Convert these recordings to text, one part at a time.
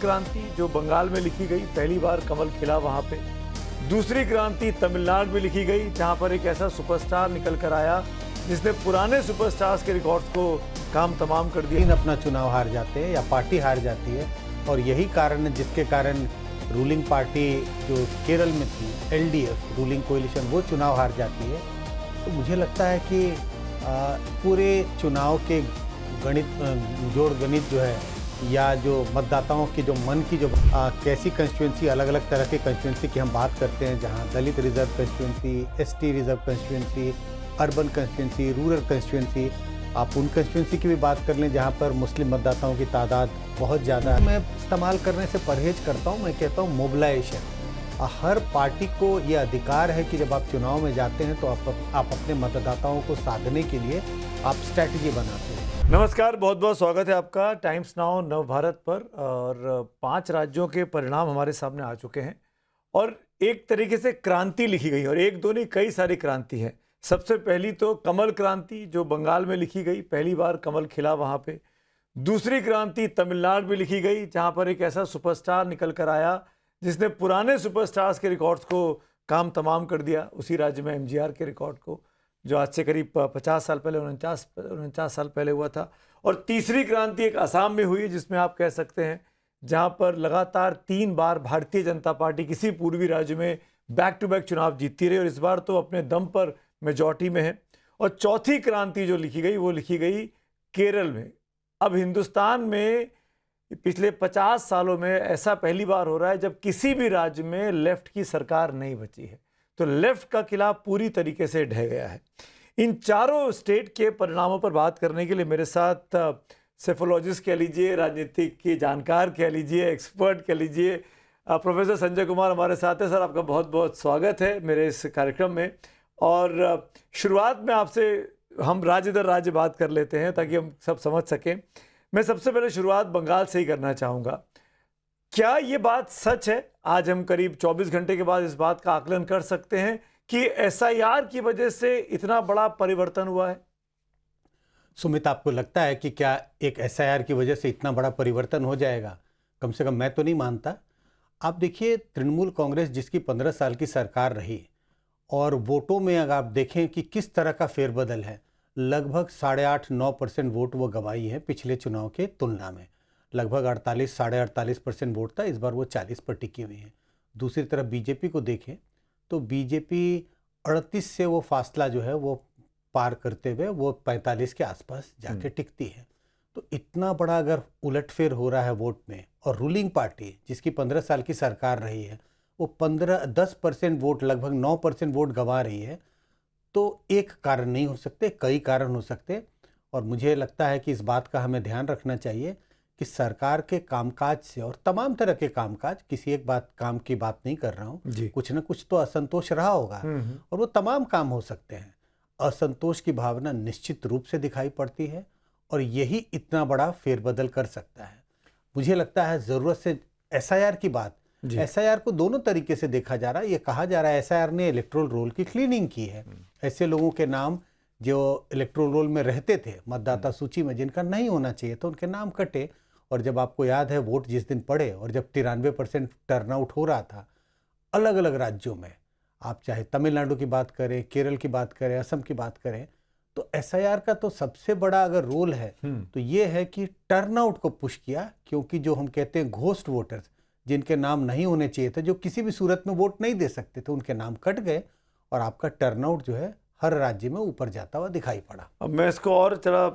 क्रांति जो बंगाल में लिखी गई, पहली बार कमल खिला वहां पे। दूसरी क्रांति तमिलनाडु में लिखी गई, जहां पर एक ऐसा सुपरस्टार निकल कर आया जिसने पुराने सुपरस्टार्स के रिकॉर्ड्स को काम तमाम कर दिया। अपना चुनाव हार जाते हैं या पार्टी हार जाती है, और यही कारण है जिसके कारण रूलिंग पार्टी जो केरल में थी, एलडीएफ रूलिंग कोalition, वो चुनाव हार जाती है। तो मुझे लगता है कि पूरे चुनाव के जोड़ गणित जो है, या जो मतदाताओं की जो मन की जो कैसी कंस्टिट्यूंसी, अलग अलग तरह के कंस्टिट्यूंसी की हम बात करते हैं, जहां दलित reserve constituency, ST reserve constituency, urban constituency, rural constituency, आप उन कंस्टिट्यूंसी की भी बात कर लें जहां पर मुस्लिम मतदाताओं की तादाद बहुत ज़्यादा है। मैं इस्तेमाल करने से परहेज करता हूं, मैं कहता हूं मोबिलाइजेशन। हर पार्टी को ये अधिकार है कि जब आप चुनाव में जाते हैं तो आप अपने मतदाताओं को साधने के लिए आप स्ट्रैटेजी बनाते हैं। नमस्कार, बहुत बहुत स्वागत है आपका टाइम्स नाउ नव भारत पर। और 5 राज्यों के परिणाम हमारे सामने आ चुके हैं और एक तरीके से क्रांति लिखी गई, और एक दो नहीं कई सारी क्रांति है। सबसे पहली तो कमल क्रांति जो बंगाल में लिखी गई, पहली बार कमल खिला वहाँ पे। दूसरी क्रांति तमिलनाडु में लिखी गई, जहाँ पर एक ऐसा सुपरस्टार निकल कर आया जिसने पुराने सुपरस्टार्स के रिकॉर्ड्स को काम तमाम कर दिया, उसी राज्य में एमजीआर के रिकॉर्ड को, जो आज से करीब 50 साल पहले, 49 साल पहले हुआ था। और तीसरी क्रांति एक असम में हुई, जिसमें आप कह सकते हैं जहां पर लगातार 3 बार भारतीय जनता पार्टी किसी पूर्वी राज्य में बैक टू बैक चुनाव जीतती रही, और इस बार तो अपने दम पर मेजॉरिटी में है। और चौथी क्रांति जो लिखी गई वो लिखी गई केरल में। अब हिंदुस्तान में पिछले 50 सालों में ऐसा पहली बार हो रहा है जब किसी भी राज्य में लेफ्ट की सरकार नहीं बची है, तो लेफ्ट का किला पूरी तरीके से ढह गया है। इन चारों स्टेट के परिणामों पर बात करने के लिए मेरे साथ सेफोलॉजिस्ट कह लीजिए, राजनीतिक के जानकार कह लीजिए, एक्सपर्ट कह लीजिए, प्रोफेसर संजय कुमार हमारे साथ हैं। सर, आपका बहुत बहुत स्वागत है मेरे इस कार्यक्रम में। और शुरुआत में आपसे हम राज्य दर राज्य बात कर लेते हैं ताकि हम सब समझ सकें। मैं सबसे पहले शुरुआत बंगाल से ही करना चाहूँगा। क्या ये बात सच है, आज हम करीब 24 घंटे के बाद इस बात का आकलन कर सकते हैं कि एसआईआर की वजह से इतना बड़ा परिवर्तन हुआ है? सुमित, आपको लगता है कि क्या एक एसआईआर की वजह से इतना बड़ा परिवर्तन हो जाएगा? कम से कम मैं तो नहीं मानता। आप देखिए, तृणमूल कांग्रेस जिसकी 15 साल की सरकार रही, और वोटों में अगर आप देखें कि किस तरह का फेरबदल है, लगभग 8.5-9% वोट वो गंवाई है पिछले चुनाव के तुलना में। लगभग 48-48.5% वोट था, इस बार वो 40 पर टिकी हुई है। दूसरी तरफ बीजेपी को देखें तो बीजेपी 38 से वो फासला जो है वो पार करते हुए वो 45 के आसपास जाके टिकती है। तो इतना बड़ा अगर उलटफेर हो रहा है वोट में, और रूलिंग पार्टी जिसकी 15 साल की सरकार रही है वो 10% वोट, लगभग 9% वोट गंवा रही है, तो एक कारण नहीं हो सकते, कई कारण हो सकते। और मुझे लगता है कि इस बात का हमें ध्यान रखना चाहिए कि सरकार के कामकाज से, और तमाम तरह के कामकाज, किसी एक काम की बात नहीं कर रहा हूँ, कुछ ना कुछ तो असंतोष रहा होगा, और वो तमाम काम हो सकते हैं। असंतोष की भावना निश्चित रूप से दिखाई पड़ती है, और यही इतना बड़ा फेरबदल कर सकता है। मुझे लगता है ज़रूरत से एसआईआर की बात, एसआईआर को दोनों तरीके से देखा जा रहा है। ये कहा जा रहा है एसआईआर ने इलेक्टोरल रोल की क्लीनिंग की है। ऐसे लोगों के नाम जो इलेक्टोरल रोल में रहते थे मतदाता सूची में, जिनका नहीं होना चाहिए तो उनके नाम कटे। और जब आपको याद है वोट जिस दिन पड़े, और जब 93% टर्नआउट हो रहा था अलग अलग राज्यों में, आप चाहे तमिलनाडु की बात करें, केरल की बात करें, असम की बात करें, तो एसआईआर का तो सबसे बड़ा अगर रोल है तो ये है कि टर्नआउट को पुश किया। क्योंकि जो हम कहते हैं घोस्ट वोटर्स, जिनके नाम नहीं होने चाहिए थे, जो किसी भी सूरत में वोट नहीं दे सकते थे, उनके नाम कट गए, और आपका टर्नआउट जो है हर राज्य में ऊपर जाता हुआ दिखाई पड़ा। अब मैं इसको और थोड़ा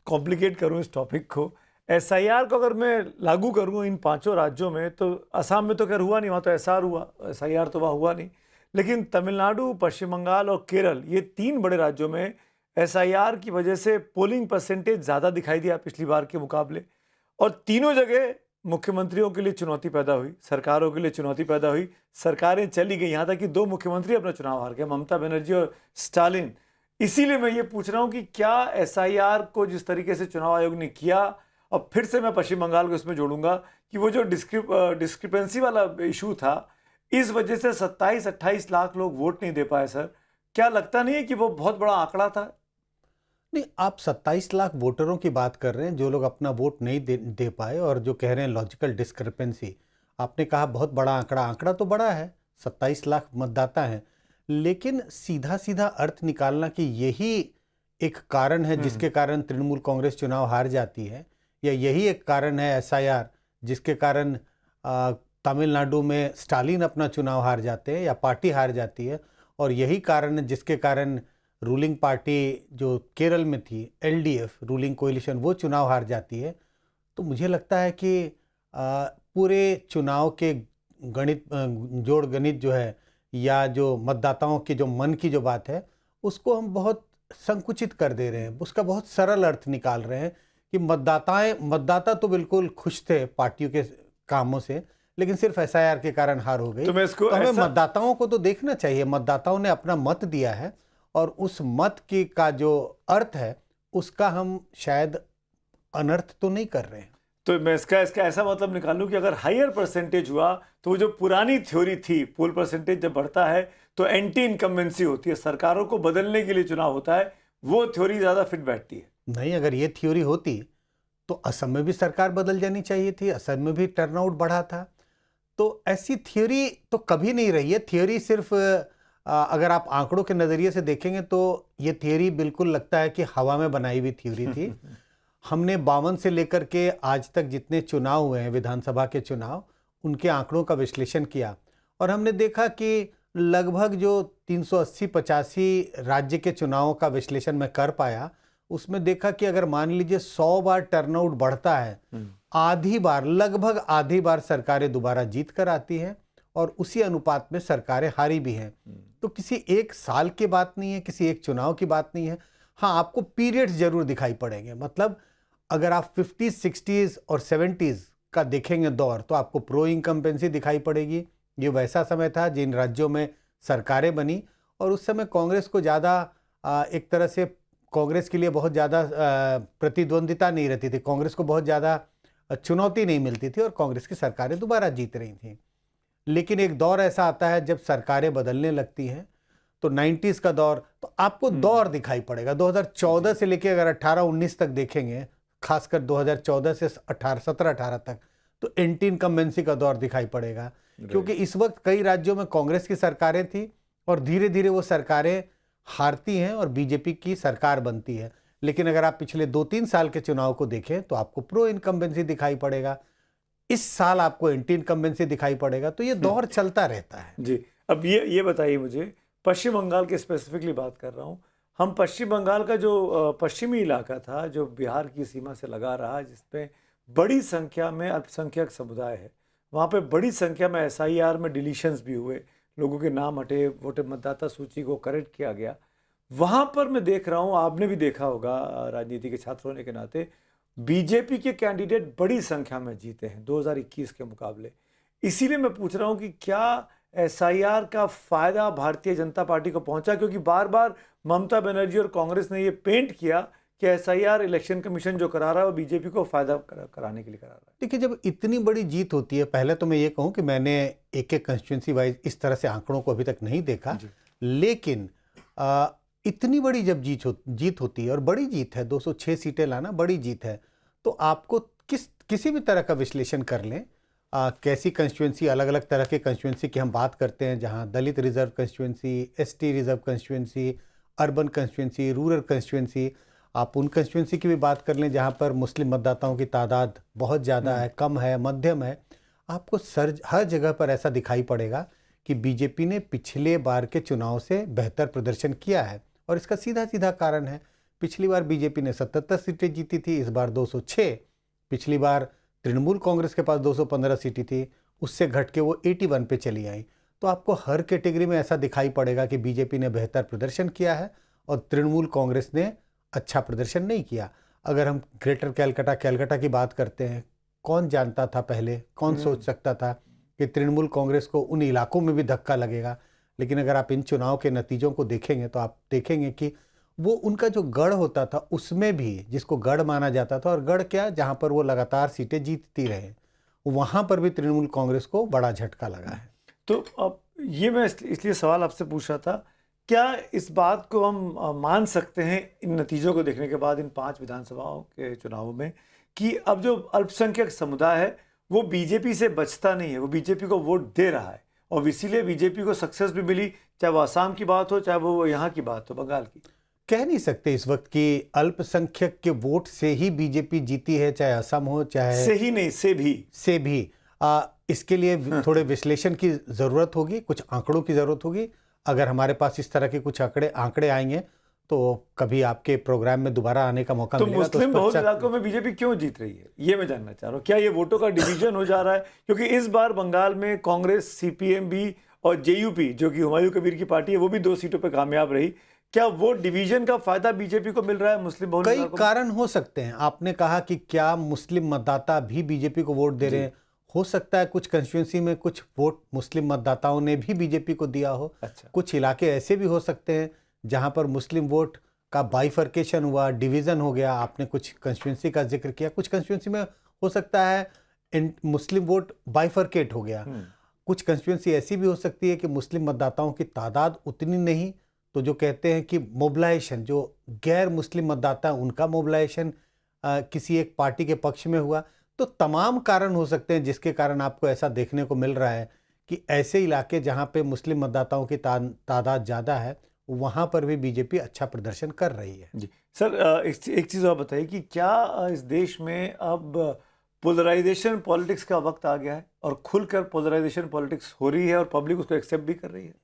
कॉम्प्लिकेट करूं इस टॉपिक को। एसआईआर को अगर मैं लागू करूं इन 5 राज्यों में, तो असम में तो खैर हुआ नहीं, वहाँ तो एसआर हुआ, एसआईआर तो वहाँ हुआ नहीं। लेकिन तमिलनाडु, पश्चिम बंगाल और केरल, ये 3 बड़े राज्यों में एसआईआर की वजह से पोलिंग परसेंटेज ज़्यादा दिखाई दिया पिछली बार के मुकाबले। और तीनों जगह मुख्यमंत्रियों के लिए चुनौती पैदा हुई, सरकारों के लिए चुनौती पैदा हुई, सरकारें चली गई, यहाँ तक कि 2 मुख्यमंत्री अपना चुनाव हार गए, ममता बनर्जी और स्टालिन। इसीलिए मैं ये पूछ रहा हूँ कि क्या एसआईआर को जिस तरीके से चुनाव आयोग ने किया, और फिर से मैं पश्चिम बंगाल को इसमें जोड़ूंगा कि वो जो डिस्क्रिपेंसी वाला इशू था, इस वजह से 27-28 लाख लोग वोट नहीं दे पाए। सर, क्या लगता नहीं है कि वो बहुत बड़ा आंकड़ा था? नहीं, आप 27 लाख वोटरों की बात कर रहे हैं जो लोग अपना वोट नहीं दे पाए, और जो कह रहे हैं लॉजिकल डिस्क्रिपेंसी। आपने कहा बहुत बड़ा आंकड़ा, आंकड़ा तो बड़ा है, 27 लाख मतदाता हैं, लेकिन सीधा सीधा अर्थ निकालना कि यही एक कारण है जिसके कारण तृणमूल कांग्रेस चुनाव हार जाती है, या यही एक कारण है एसआईआर जिसके कारण तमिलनाडु में स्टालिन अपना चुनाव हार जाते हैं या पार्टी हार जाती है, और यही कारण है जिसके कारण रूलिंग पार्टी जो केरल में थी, एलडीएफ रूलिंग कोalition, वो चुनाव हार जाती है। तो मुझे लगता है कि पूरे चुनाव के जोड़ गणित जो है, या जो मतदाताओं के जो मन की जो बात है, उसको हम बहुत संकुचित कर दे रहे हैं, उसका बहुत सरल अर्थ निकाल रहे हैं कि मतदाता तो बिल्कुल खुश थे पार्टियों के कामों से, लेकिन सिर्फ एसआईआर के कारण हार हो गई। तो मैं इसको तो हमें मतदाताओं को तो देखना चाहिए, मतदाताओं ने अपना मत दिया है, और उस मत की का जो अर्थ है उसका हम शायद अनर्थ तो नहीं कर रहे हैं। तो मैं इसका ऐसा मतलब निकालूं कि अगर हायर परसेंटेज हुआ तो वो जो पुरानी थ्योरी थी, पोल परसेंटेज जब बढ़ता है तो एंटी इनकम्बेंसी होती है, सरकारों को बदलने के लिए चुनाव होता है, वो थ्योरी ज्यादा फिट बैठती है। नहीं, अगर ये थ्योरी होती तो असम में भी सरकार बदल जानी चाहिए थी, असम में भी टर्नआउट बढ़ा था। तो ऐसी थ्योरी तो कभी नहीं रही है। थ्योरी सिर्फ अगर आप आंकड़ों के नज़रिए से देखेंगे तो ये थ्योरी बिल्कुल लगता है कि हवा में बनाई हुई थ्योरी थी। हमने 52 से लेकर के आज तक जितने चुनाव हुए हैं, विधानसभा के चुनाव, उनके आंकड़ों का विश्लेषण किया, और हमने देखा कि लगभग जो 380-85 राज्य के चुनावों का विश्लेषण मैं कर पाया, उसमें देखा कि अगर मान लीजिए 100 बार टर्नआउट बढ़ता है, आधी बार, लगभग आधी बार सरकारें दोबारा जीत कर आती हैं, और उसी अनुपात में सरकारें हारी भी हैं। तो किसी एक साल की बात नहीं है, किसी एक चुनाव की बात नहीं है। हाँ, आपको पीरियड्स जरूर दिखाई पड़ेंगे। मतलब अगर आप 50s, 60s और 70s का देखेंगे दौर, तो आपको प्रो इनकम्बेंसी दिखाई पड़ेगी। ये वैसा समय था जिन राज्यों में सरकारें बनी, और उस समय कांग्रेस को ज़्यादा एक तरह से कांग्रेस के लिए बहुत ज़्यादा प्रतिद्वंदिता नहीं रहती थी, कांग्रेस को बहुत ज़्यादा चुनौती नहीं मिलती थी, और कांग्रेस की सरकारें दोबारा जीत रही थीं। लेकिन एक दौर ऐसा आता है जब सरकारें बदलने लगती हैं, तो 90s का दौर, तो आपको दौर दिखाई पड़ेगा। 2014 से लेकर अगर 18-19 तक देखेंगे, खासकर 2014 से 17-18 तक, तो एंटी इनकम्बेंसी का दौर दिखाई पड़ेगा, क्योंकि इस वक्त कई राज्यों में कांग्रेस की सरकारें थी, और धीरे धीरे वो सरकारें हारती हैं और बीजेपी की सरकार बनती है। लेकिन अगर आप पिछले 2-3 साल के चुनाव को देखें तो आपको प्रो इनकम्बेंसी दिखाई पड़ेगा, इस साल आपको एंटी इनकम्बेंसी दिखाई पड़ेगा। तो ये दौर चलता रहता है जी। अब ये बताइए मुझे, पश्चिम बंगाल की स्पेसिफिकली बात कर रहा हूँ। हम पश्चिम बंगाल का जो पश्चिमी इलाका था, जो बिहार की सीमा से लगा रहा, जिसमें बड़ी संख्या में अल्पसंख्यक समुदाय है, वहाँ पे बड़ी संख्या में एसआईआर में डिलीशंस भी हुए, लोगों के नाम हटे, वोटर मतदाता सूची को करेक्ट किया गया। वहाँ पर मैं देख रहा हूँ, आपने भी देखा होगा राजनीति के छात्र होने के नाते, बीजेपी के कैंडिडेट बड़ी संख्या में जीते हैं 2021 के मुकाबले। इसीलिए मैं पूछ रहा हूँ कि क्या एसआईआर का फायदा भारतीय जनता पार्टी को पहुंचा, क्योंकि बार बार ममता बनर्जी और कांग्रेस ने ये पेंट किया कि एसआईआर इलेक्शन कमीशन जो करा रहा है वो बीजेपी को फायदा कराने के लिए करा रहा है। देखिए, जब इतनी बड़ी जीत होती है, पहले तो मैं ये कहूँ कि मैंने एक एक कंस्टिट्यूंसी वाइज इस तरह से आंकड़ों को अभी तक नहीं देखा, लेकिन इतनी बड़ी जब जीत होती है, और बड़ी जीत है, 206 सीटें लाना बड़ी जीत है, तो आपको किसी भी तरह का विश्लेषण कर लें, कैसी कंस्टिट्यूंसी, अलग अलग तरह के कंस्टिट्यूंसी की हम बात करते हैं, जहां दलित reserve constituency, ST reserve constituency, urban constituency, rural constituency, आप उन कंस्टिट्यूंसी की भी बात कर लें जहां पर मुस्लिम मतदाताओं की तादाद बहुत ज़्यादा है, कम है, मध्यम है, आपको हर जगह पर ऐसा दिखाई पड़ेगा कि बीजेपी ने पिछले बार के चुनाव से बेहतर प्रदर्शन किया है। और इसका सीधा सीधा कारण है, पिछली बार बीजेपी ने 77 सीटें जीती थी, इस बार 206। पिछली बार तृणमूल कांग्रेस के पास 215 सीटें थी, उससे घट के वो 81 पे चली आई। तो आपको हर कैटेगरी में ऐसा दिखाई पड़ेगा कि बीजेपी ने बेहतर प्रदर्शन किया है और तृणमूल कांग्रेस ने अच्छा प्रदर्शन नहीं किया। अगर हम ग्रेटर कैलकाटा की बात करते हैं, कौन जानता था पहले, कौन सोच सकता था कि तृणमूल कांग्रेस को उन इलाकों में भी धक्का लगेगा। लेकिन अगर आप इन चुनाव के नतीजों को देखेंगे तो आप देखेंगे कि वो उनका जो गढ़ होता था उसमें भी, जिसको गढ़ माना जाता था, और गढ़ क्या, जहां पर वो लगातार सीटें जीतती रहे, वहां पर भी तृणमूल कांग्रेस को बड़ा झटका लगा है। तो अब ये मैं इसलिए सवाल आपसे पूछ रहा था क्या इस बात को हम मान सकते हैं इन नतीजों को देखने के बाद इन 5 विधानसभाओं के चुनावों में कि अब जो अल्पसंख्यक समुदाय है वो बीजेपी से बचता नहीं है, वो बीजेपी को वोट दे रहा है और इसीलिए बीजेपी को सक्सेस भी मिली, चाहे वो आसाम की बात हो चाहे वो यहाँ की बात हो, बंगाल की? कह नहीं सकते इस वक्त कि अल्पसंख्यक के वोट से ही बीजेपी जीती है, चाहे असम हो चाहे से ही नहीं, से भी इसके लिए थोड़े विश्लेषण की जरूरत होगी, कुछ आंकड़ों की जरूरत होगी। अगर हमारे पास इस तरह के कुछ आंकड़े आएंगे तो कभी आपके प्रोग्राम में दोबारा आने का मौका मिलेगा। मुस्लिम बहुल इलाकों में बीजेपी क्यों जीत रही है, ये मैं जानना चाह रहा हूँ। क्या ये वोटों का डिवीजन हो जा रहा है? क्योंकि इस बार बंगाल में कांग्रेस, सीपीएम भी और जेयूपी जो कि हुमायूं कबीर की पार्टी है वो भी 2 सीटों पर कामयाब रही। क्या वो डिवीजन का फायदा बीजेपी को मिल रहा है मुस्लिम बहुल कई इलाकों में? कारण हो सकते हैं। आपने कहा कि क्या मुस्लिम मतदाता भी बीजेपी को वोट दे रहे हैं, हो सकता है कुछ कंस्टिट्यूंसी में कुछ वोट मुस्लिम मतदाताओं ने भी बीजेपी को दिया हो। अच्छा। कुछ इलाके ऐसे भी हो सकते हैं जहां पर मुस्लिम वोट का बाइफर्केशन हुआ, डिवीजन हो गया। आपने कुछ कंस्टिट्यूंसी का जिक्र किया, कुछ कंस्टिट्यूंसी में हो सकता है मुस्लिम वोट बाइफर्केट हो गया। कुछ कंस्टिट्यूंसी ऐसी भी हो सकती है कि मुस्लिम मतदाताओं की तादाद उतनी नहीं, तो जो कहते हैं कि मोबिलाइजेशन, जो गैर मुस्लिम मतदाता हैं उनका मोबिलाइजेशन किसी एक पार्टी के पक्ष में हुआ। तो तमाम कारण हो सकते हैं जिसके कारण आपको ऐसा देखने को मिल रहा है कि ऐसे इलाके जहां पे मुस्लिम मतदाताओं की तादाद ज़्यादा है वहां पर भी बीजेपी अच्छा प्रदर्शन कर रही है। जी सर, एक चीज़ और बताइए कि क्या इस देश में अब पोलराइजेशन पॉलिटिक्स का वक्त आ गया है और खुलकर पोलराइजेशन पॉलिटिक्स हो रही है और पब्लिक उसको एक्सेप्ट भी कर रही है?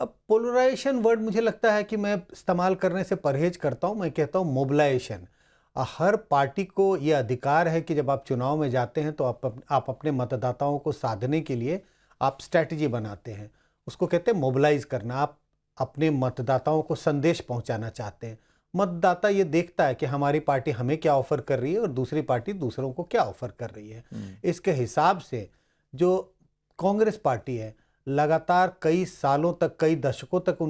अब पोलराइजेशन वर्ड मुझे लगता है कि मैं इस्तेमाल करने से परहेज करता हूं। मैं कहता हूं मोबिलाइजेशन। हर पार्टी को यह अधिकार है कि जब आप चुनाव में जाते हैं तो आप अपने मतदाताओं को साधने के लिए आप स्ट्रैटेजी बनाते हैं, उसको कहते हैं मोबिलाइज करना। आप अपने मतदाताओं को संदेश पहुंचाना चाहते हैं। मतदाता ये देखता है कि हमारी पार्टी हमें क्या ऑफर कर रही है और दूसरी पार्टी दूसरों को क्या ऑफर कर रही है। इसके हिसाब से जो कांग्रेस पार्टी है, लगातार कई सालों तक, कई दशकों तक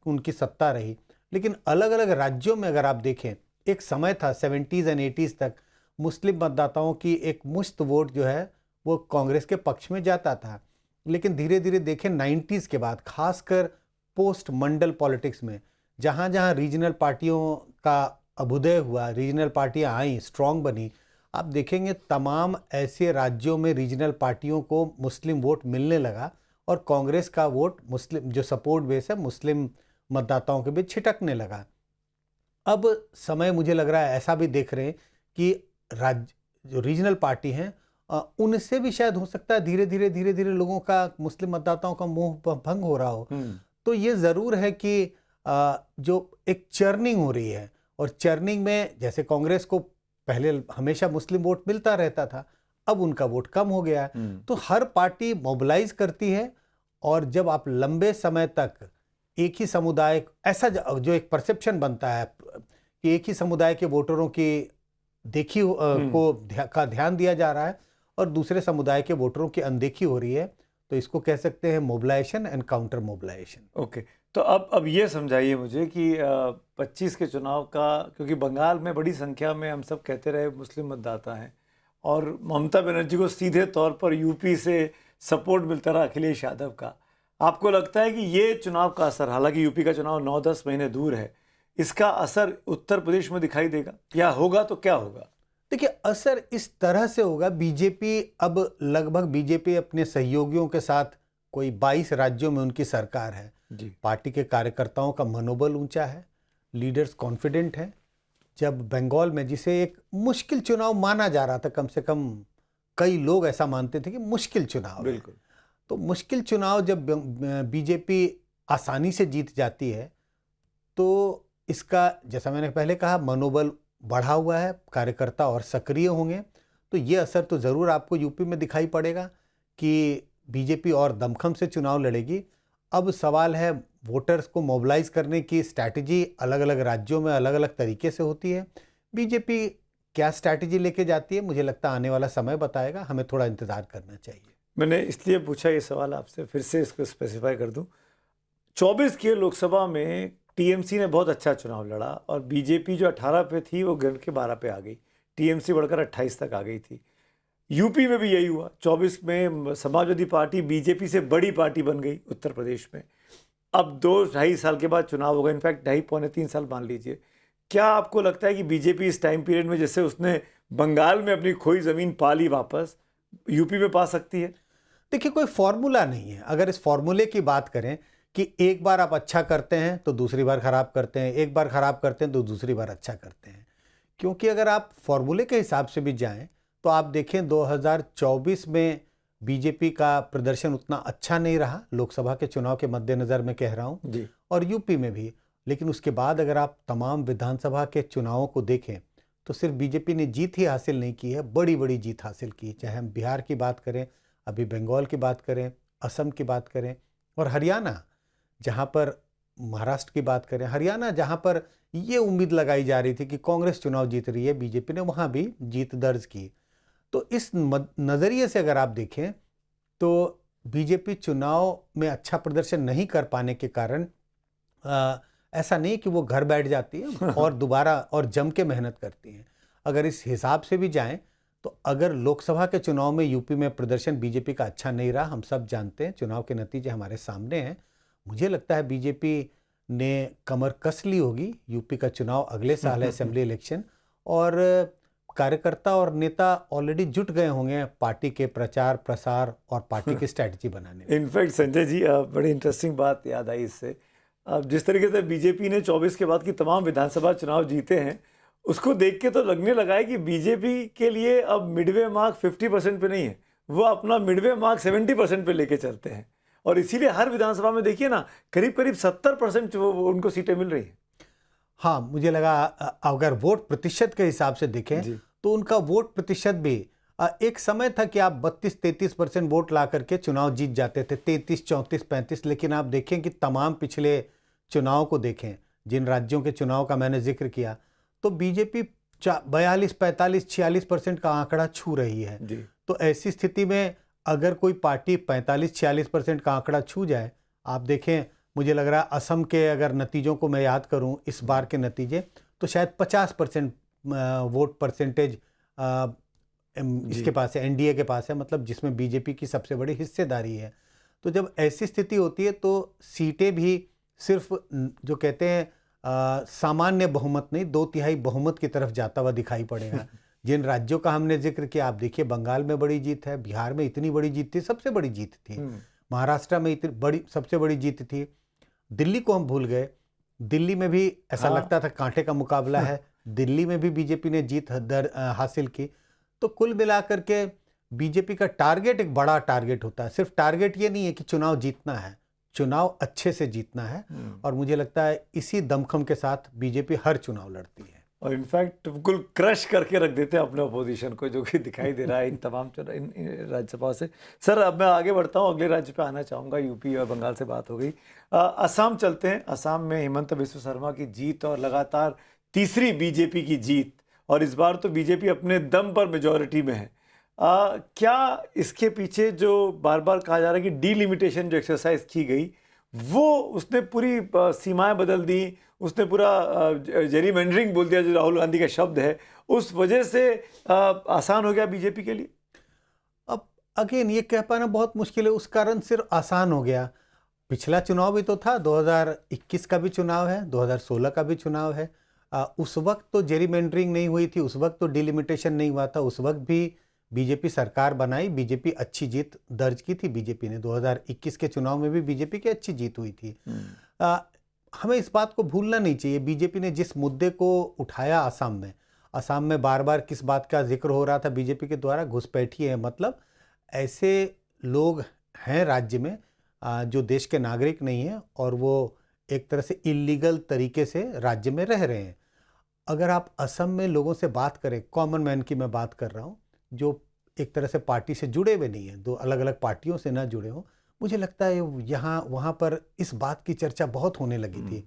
उनकी सत्ता रही, लेकिन अलग अलग राज्यों में अगर आप देखें, एक समय था 70s एंड 80s तक मुस्लिम मतदाताओं की एक मुश्त वोट जो है वो कांग्रेस के पक्ष में जाता था। लेकिन धीरे धीरे देखें 90s के बाद, खासकर पोस्ट मंडल पॉलिटिक्स में, जहां जहां रीजनल पार्टियों का अभ्युदय हुआ, रीजनल पार्टियां आई, स्ट्रांग बनी, आप देखेंगे तमाम ऐसे राज्यों में रीजनल पार्टियों को मुस्लिम वोट मिलने लगा और कांग्रेस का वोट, मुस्लिम जो सपोर्ट बेस है, मुस्लिम मतदाताओं के बीच छिटकने लगा। अब समय मुझे लग रहा है ऐसा भी देख रहे हैं कि जो रीजनल पार्टी हैं उनसे भी शायद हो सकता है धीरे धीरे लोगों का, मुस्लिम मतदाताओं का मोह भंग हो रहा हो। तो ये ज़रूर है कि जो एक चर्निंग हो रही है, और चर्निंग में जैसे कांग्रेस को पहले हमेशा मुस्लिम वोट मिलता रहता था, अब उनका वोट कम हो गया है। तो हर पार्टी मोबिलाइज करती है और जब आप लंबे समय तक एक ही समुदाय, ऐसा जो एक परसेप्शन बनता है कि एक ही समुदाय के वोटरों की का ध्यान दिया जा रहा है और दूसरे समुदाय के वोटरों की अनदेखी हो रही है, तो इसको कह सकते हैं mobilization and counter mobilization. Okay, तो अब ये समझाइए मुझे कि 25 के चुनाव का, क्योंकि बंगाल में बड़ी संख्या में हम सब कहते रहे मुस्लिम मतदाता हैं और ममता बनर्जी को सीधे तौर पर यूपी से सपोर्ट मिलता रहा अखिलेश यादव का। आपको लगता है कि ये चुनाव का असर, हालांकि यूपी का चुनाव 9-10 महीने दूर है, इसका असर उत्तर प्रदेश में दिखाई देगा या होगा तो क्या होगा? देखिए, असर इस तरह से होगा, बीजेपी अपने सहयोगियों के साथ, कोई 22 राज्यों में उनकी सरकार है जी। पार्टी के कार्यकर्ताओं का मनोबल ऊंचा है, लीडर्स कॉन्फिडेंट हैं। जब बंगाल में, जिसे एक मुश्किल चुनाव माना जा रहा था, कम से कम कई लोग ऐसा मानते थे कि मुश्किल चुनाव, बिल्कुल, तो मुश्किल चुनाव जब बीजेपी आसानी से जीत जाती है तो इसका, जैसा मैंने पहले कहा, मनोबल बढ़ा हुआ है, कार्यकर्ता और सक्रिय होंगे। तो ये असर तो ज़रूर आपको यूपी में दिखाई पड़ेगा कि बीजेपी और दमखम से चुनाव लड़ेगी। अब सवाल है, वोटर्स को मोबिलाइज करने की स्ट्रैटेजी अलग अलग राज्यों में अलग अलग तरीके से होती है। बीजेपी क्या स्ट्रैटेजी लेके जाती है, मुझे लगता है आने वाला समय बताएगा, हमें थोड़ा इंतज़ार करना चाहिए। मैंने इसलिए पूछा ये सवाल आपसे, फिर से इसको स्पेसिफाई कर दूं। 24 की लोकसभा में टीएमसी ने बहुत अच्छा चुनाव लड़ा और बीजेपी जो 18 पे थी वो गिर के 12 पे आ गई, टीएमसी बढ़कर 28 तक आ गई थी। यूपी में भी यही हुआ, 24 में समाजवादी पार्टी बीजेपी से बड़ी पार्टी बन गई उत्तर प्रदेश में। अब 2-2.5 साल के बाद चुनाव होगा, इनफैक्ट 2.5-3 साल मान लीजिए। क्या आपको लगता है कि बीजेपी इस टाइम पीरियड में, जैसे उसने बंगाल में अपनी खोई जमीन पा ली, वापस यूपी में पा सकती है? देखिए, कोई फॉर्मूला नहीं है। अगर इस फॉर्मूले की बात करें कि एक बार आप अच्छा करते हैं तो दूसरी बार खराब करते हैं, एक बार खराब करते हैं तो दूसरी बार अच्छा करते हैं, क्योंकि अगर आप फॉर्मूले के हिसाब से भी जाएं तो आप देखें 2024 में बीजेपी का प्रदर्शन उतना अच्छा नहीं रहा, लोकसभा के चुनाव के मद्देनजर मैं कह रहा हूं, जी। और यूपी में भी। लेकिन उसके बाद अगर आप तमाम विधानसभा के चुनावों को देखें तो सिर्फ बीजेपी ने जीत ही हासिल नहीं की है, बड़ी बड़ी जीत हासिल की। चाहे हम बिहार की बात करें, अभी बंगाल की बात करें, असम की बात करें, और हरियाणा जहां पर, महाराष्ट्र की बात करें, हरियाणा जहां पर ये उम्मीद लगाई जा रही थी कि कांग्रेस चुनाव जीत रही है, बीजेपी ने वहां भी जीत दर्ज की। तो इस नज़रिए से अगर आप देखें तो बीजेपी चुनाव में अच्छा प्रदर्शन नहीं कर पाने के कारण ऐसा नहीं कि वो घर बैठ जाती है और दोबारा और जम के मेहनत करती हैं। अगर इस हिसाब से भी जाएं तो अगर लोकसभा के चुनाव में यूपी में प्रदर्शन बीजेपी का अच्छा नहीं रहा, हम सब जानते हैं, चुनाव के नतीजे हमारे सामने हैं, मुझे लगता है बीजेपी ने कमर कस ली होगी। यूपी का चुनाव अगले साल है, असेंबली इलेक्शन, और कार्यकर्ता और नेता ऑलरेडी जुट गए होंगे पार्टी के प्रचार प्रसार और पार्टी की स्ट्रैटेजी बनाने में। इनफैक्ट संजय जी, बड़ी इंटरेस्टिंग बात याद आई इससे। अब जिस तरीके से बीजेपी ने 24 के बाद की तमाम विधानसभा चुनाव जीते हैं, उसको देख के तो लगने लगा है कि बीजेपी के लिए अब मिडवे मार्क 50% पे नहीं है, वो अपना मिडवे मार्क 70% पे लेके चलते हैं। और इसीलिए हर विधानसभा में देखिए ना, करीब करीब 70% उनको सीटें मिल रही हैं। हाँ, मुझे लगा अगर वोट प्रतिशत के हिसाब से देखें जी। तो उनका वोट प्रतिशत भी, एक समय था कि आप 32-33% वोट ला करके चुनाव जीत जाते थे, 33, 34, 35। लेकिन आप देखें कि तमाम पिछले चुनाव को देखें, जिन राज्यों के चुनाव का मैंने जिक्र किया, तो बीजेपी 42, 45, 46% का आंकड़ा छू रही है। जी। तो ऐसी स्थिति में अगर कोई पार्टी 45-46% का आंकड़ा छू जाए, आप देखें, मुझे लग रहा है असम के अगर नतीजों को मैं याद करूं, इस बार के नतीजे, तो शायद 50% वोट परसेंटेज इसके पास है, एनडीए के पास है, मतलब जिसमें बीजेपी की सबसे बड़ी हिस्सेदारी है। तो जब ऐसी स्थिति होती है तो सीटें भी सिर्फ जो कहते हैं सामान्य बहुमत नहीं, 2/3 बहुमत की तरफ जाता हुआ दिखाई पड़ेगा। जिन राज्यों का हमने जिक्र किया, आप देखिए बंगाल में बड़ी जीत है, बिहार में इतनी बड़ी जीत थी, सबसे बड़ी जीत थी, महाराष्ट्र में इतनी बड़ी सबसे बड़ी जीत थी, दिल्ली को हम भूल गए, दिल्ली में भी ऐसा लगता था कांटे का मुकाबला है, दिल्ली में भी बीजेपी ने जीत हासिल की। तो कुल मिलाकर के बीजेपी का टारगेट एक बड़ा टारगेट होता है। सिर्फ टारगेट ये नहीं है कि चुनाव जीतना है, चुनाव अच्छे से जीतना है, और मुझे लगता है इसी दमखम के साथ बीजेपी हर चुनाव लड़ती है। और इनफैक्ट बिल्कुल क्रश करके रख देते हैं अपने अपोजिशन को, जो कि दिखाई दे रहा है इन तमाम इन राज्यसभा से। सर, अब मैं आगे बढ़ता हूँ, अगले राज्य पे आना चाहूँगा। यूपी और बंगाल से बात हो गई, असम चलते हैं। असम में हिमंत बिस्व शर्मा की जीत और लगातार तीसरी बीजेपी की जीत, और इस बार तो बीजेपी अपने दम पर मेजॉरिटी में है। क्या इसके पीछे जो बार बार कहा जा रहा है कि डीलिमिटेशन जो एक्सरसाइज की गई, वो उसने पूरी सीमाएं बदल दी, उसने पूरा जेरीमेंडरिंग बोल दिया, जो राहुल गांधी का शब्द है, उस वजह से आसान हो गया बीजेपी के लिए? अब अगेन ये कह पाना बहुत मुश्किल है, उस कारण सिर्फ आसान हो गया। पिछला चुनाव भी तो था, 2021 का भी चुनाव है, 2016 का भी चुनाव है। उस वक्त तो जेरीमेंडरिंग नहीं हुई थी, उस वक्त तो डिलिमिटेशन नहीं हुआ था, उस वक्त भी बीजेपी सरकार बनाई, बीजेपी अच्छी जीत दर्ज की थी। बीजेपी ने 2021 के चुनाव में भी बीजेपी की अच्छी जीत हुई थी। हमें इस बात को भूलना नहीं चाहिए, बीजेपी ने जिस मुद्दे को उठाया असम में बार बार किस बात का जिक्र हो रहा था बीजेपी के द्वारा, घुसपैठी है, मतलब ऐसे लोग हैं राज्य में जो देश के नागरिक नहीं हैं और वो एक तरह से इलीगल तरीके से राज्य में रह रहे हैं। अगर आप असम में लोगों से बात करें, कॉमन मैन की मैं बात कर रहा हूँ, जो एक तरह से पार्टी से जुड़े हुए नहीं हैं, दो अलग अलग पार्टियों से ना जुड़े हों, मुझे लगता है यहाँ वहाँ पर इस बात की चर्चा बहुत होने लगी थी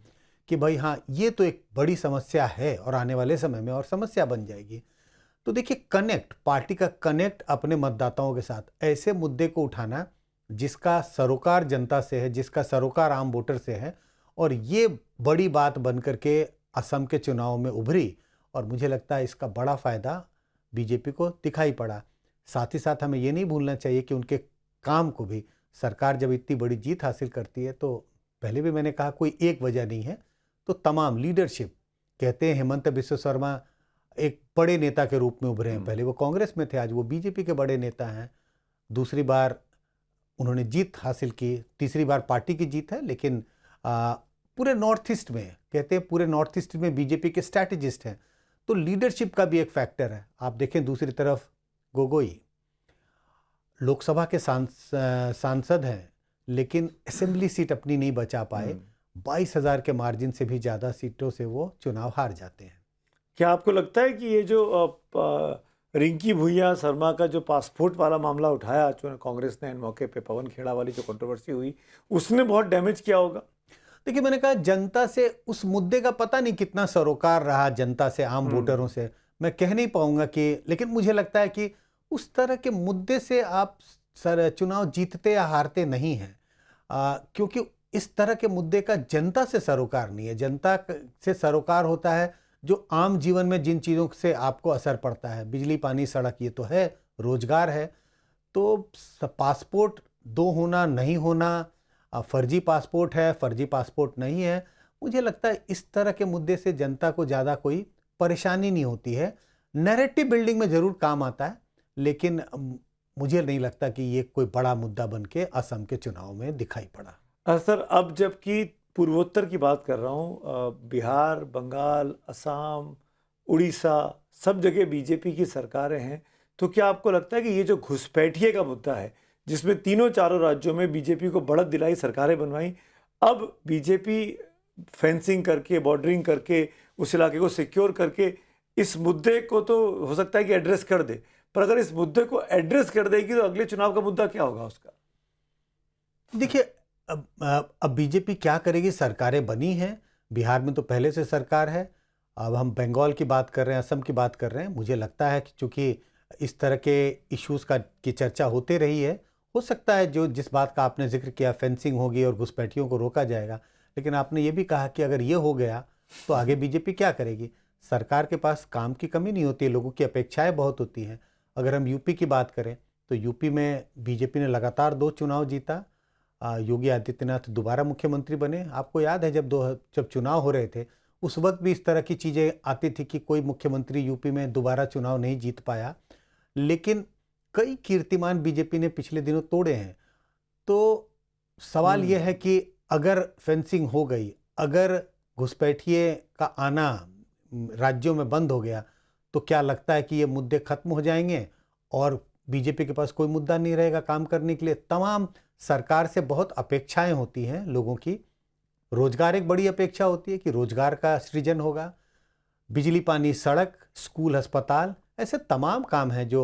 कि भाई हाँ, ये तो एक बड़ी समस्या है और आने वाले समय में और समस्या बन जाएगी। तो देखिए, पार्टी का कनेक्ट अपने मतदाताओं के साथ, ऐसे मुद्दे को उठाना जिसका सरोकार जनता से है, जिसका सरोकार आम वोटर से है, और ये बड़ी बात बन करके असम के चुनाव में उभरी, और मुझे लगता है इसका बड़ा फायदा बीजेपी को दिखाई पड़ा। साथ ही साथ हमें ये नहीं भूलना चाहिए कि उनके काम को भी, सरकार जब इतनी बड़ी जीत हासिल करती है तो पहले भी मैंने कहा कोई एक वजह नहीं है, तो तमाम लीडरशिप, कहते हैं हेमंत बिस्वा शर्मा एक बड़े नेता के रूप में उभरे हैं। पहले वो कांग्रेस में थे, आज वो बीजेपी के बड़े नेता हैं। दूसरी बार उन्होंने जीत हासिल की, तीसरी बार पार्टी की जीत है। लेकिन पूरे नॉर्थ ईस्ट में, कहते हैं पूरे नॉर्थ ईस्ट में बीजेपी के स्ट्रैटेजिस्ट हैं, तो लीडरशिप का भी एक फैक्टर है। आप देखें दूसरी तरफ गोगोई लोकसभा के सांसद हैं, लेकिन असेंबली सीट अपनी नहीं बचा पाए। 22,000 के मार्जिन से भी ज़्यादा सीटों से वो चुनाव हार जाते हैं। क्या आपको लगता है कि ये जो रिंकी भूया शर्मा का जो पासपोर्ट वाला मामला उठाया कांग्रेस ने मौके पे, पवन खेड़ा वाली जो कंट्रोवर्सी हुई, उसने बहुत डैमेज किया होगा? देखिए, मैंने कहा जनता से उस मुद्दे का पता नहीं कितना सरोकार रहा जनता से, आम वोटरों से, मैं कह नहीं पाऊंगा कि, लेकिन मुझे लगता है कि उस तरह के मुद्दे से आप चुनाव जीतते या हारते नहीं हैं, क्योंकि इस तरह के मुद्दे का जनता से सरोकार नहीं है। जनता से सरोकार होता है जो आम जीवन में जिन चीज़ों से आपको असर पड़ता है, बिजली, पानी, सड़क, ये तो है, रोजगार है। तो पासपोर्ट दो होना नहीं होना, फर्जी पासपोर्ट है, फर्जी पासपोर्ट नहीं है, मुझे लगता है इस तरह के मुद्दे से जनता को ज़्यादा कोई परेशानी नहीं होती है। नैरेटिव बिल्डिंग में ज़रूर काम आता है, लेकिन मुझे नहीं लगता कि ये कोई बड़ा मुद्दा बन के असम के चुनाव में दिखाई पड़ा। सर, अब जबकि पूर्वोत्तर की बात कर रहा हूँ, बिहार, बंगाल, असम, उड़ीसा, सब जगह बीजेपी की सरकारें हैं, तो क्या आपको लगता है कि ये जो घुसपैठिए का मुद्दा है, जिसमें तीनों चारों राज्यों में बीजेपी को बढ़त दिलाई, सरकारें बनवाई, अब बीजेपी फेंसिंग करके, बॉर्डरिंग करके, उस इलाके को सिक्योर करके इस मुद्दे को तो हो सकता है कि एड्रेस कर दे, पर अगर इस मुद्दे को एड्रेस कर देगी तो अगले चुनाव का मुद्दा क्या होगा उसका? देखिए, अब बीजेपी क्या करेगी? सरकारें बनी हैं, बिहार में तो पहले से सरकार है, अब हम बंगाल की बात कर रहे हैं, असम की बात कर रहे हैं। मुझे लगता है कि चूंकि इस तरह के इश्यूज़ की चर्चा होते रही है, हो सकता है जो जिस बात का आपने जिक्र किया, फेंसिंग होगी और घुसपैठियों को रोका जाएगा। लेकिन आपने ये भी कहा कि अगर ये हो गया तो आगे बीजेपी क्या करेगी? सरकार के पास काम की कमी नहीं होती है, लोगों की अपेक्षाएं बहुत होती हैं। अगर हम यूपी की बात करें तो यूपी में बीजेपी ने लगातार 2 चुनाव जीता, योगी आदित्यनाथ दोबारा मुख्यमंत्री बने। आपको याद है जब चुनाव हो रहे थे उस वक्त भी इस तरह की चीज़ें आती थी कि कोई मुख्यमंत्री यूपी में दोबारा चुनाव नहीं जीत पाया, लेकिन कई कीर्तिमान बीजेपी ने पिछले दिनों तोड़े हैं। तो सवाल यह है कि अगर फेंसिंग हो गई, अगर घुसपैठिए का आना राज्यों में बंद हो गया, तो क्या लगता है कि ये मुद्दे खत्म हो जाएंगे और बीजेपी के पास कोई मुद्दा नहीं रहेगा काम करने के लिए? तमाम सरकार से बहुत अपेक्षाएं होती हैं लोगों की। रोजगार एक बड़ी अपेक्षा होती है कि रोजगार का सृजन होगा, बिजली, पानी, सड़क, स्कूल, अस्पताल, ऐसे तमाम काम हैं जो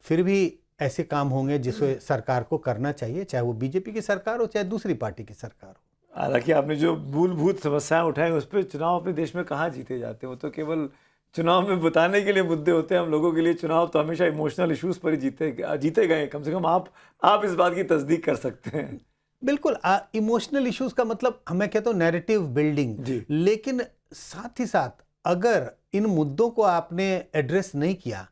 फिर भी ऐसे काम होंगे जिसे सरकार को करना चाहिए, चाहे वो बीजेपी की सरकार हो चाहे दूसरी पार्टी की सरकार हो। हालांकि आपने जो मूलभूत समस्याएं उठाई उस पर चुनाव अपने देश में कहाँ जीते जाते हैं, वो तो केवल चुनाव में बताने के लिए मुद्दे होते हैं। हम लोगों के लिए चुनाव तो हमेशा इमोशनल इश्यूज पर ही जीते गए। कम से कम आप इस बात की तस्दीक कर सकते हैं। बिल्कुल, इमोशनल इश्यूज का मतलब मैं कहता हूँ नैरेटिव बिल्डिंग, लेकिन साथ ही साथ अगर इन मुद्दों को आपने एड्रेस नहीं किया,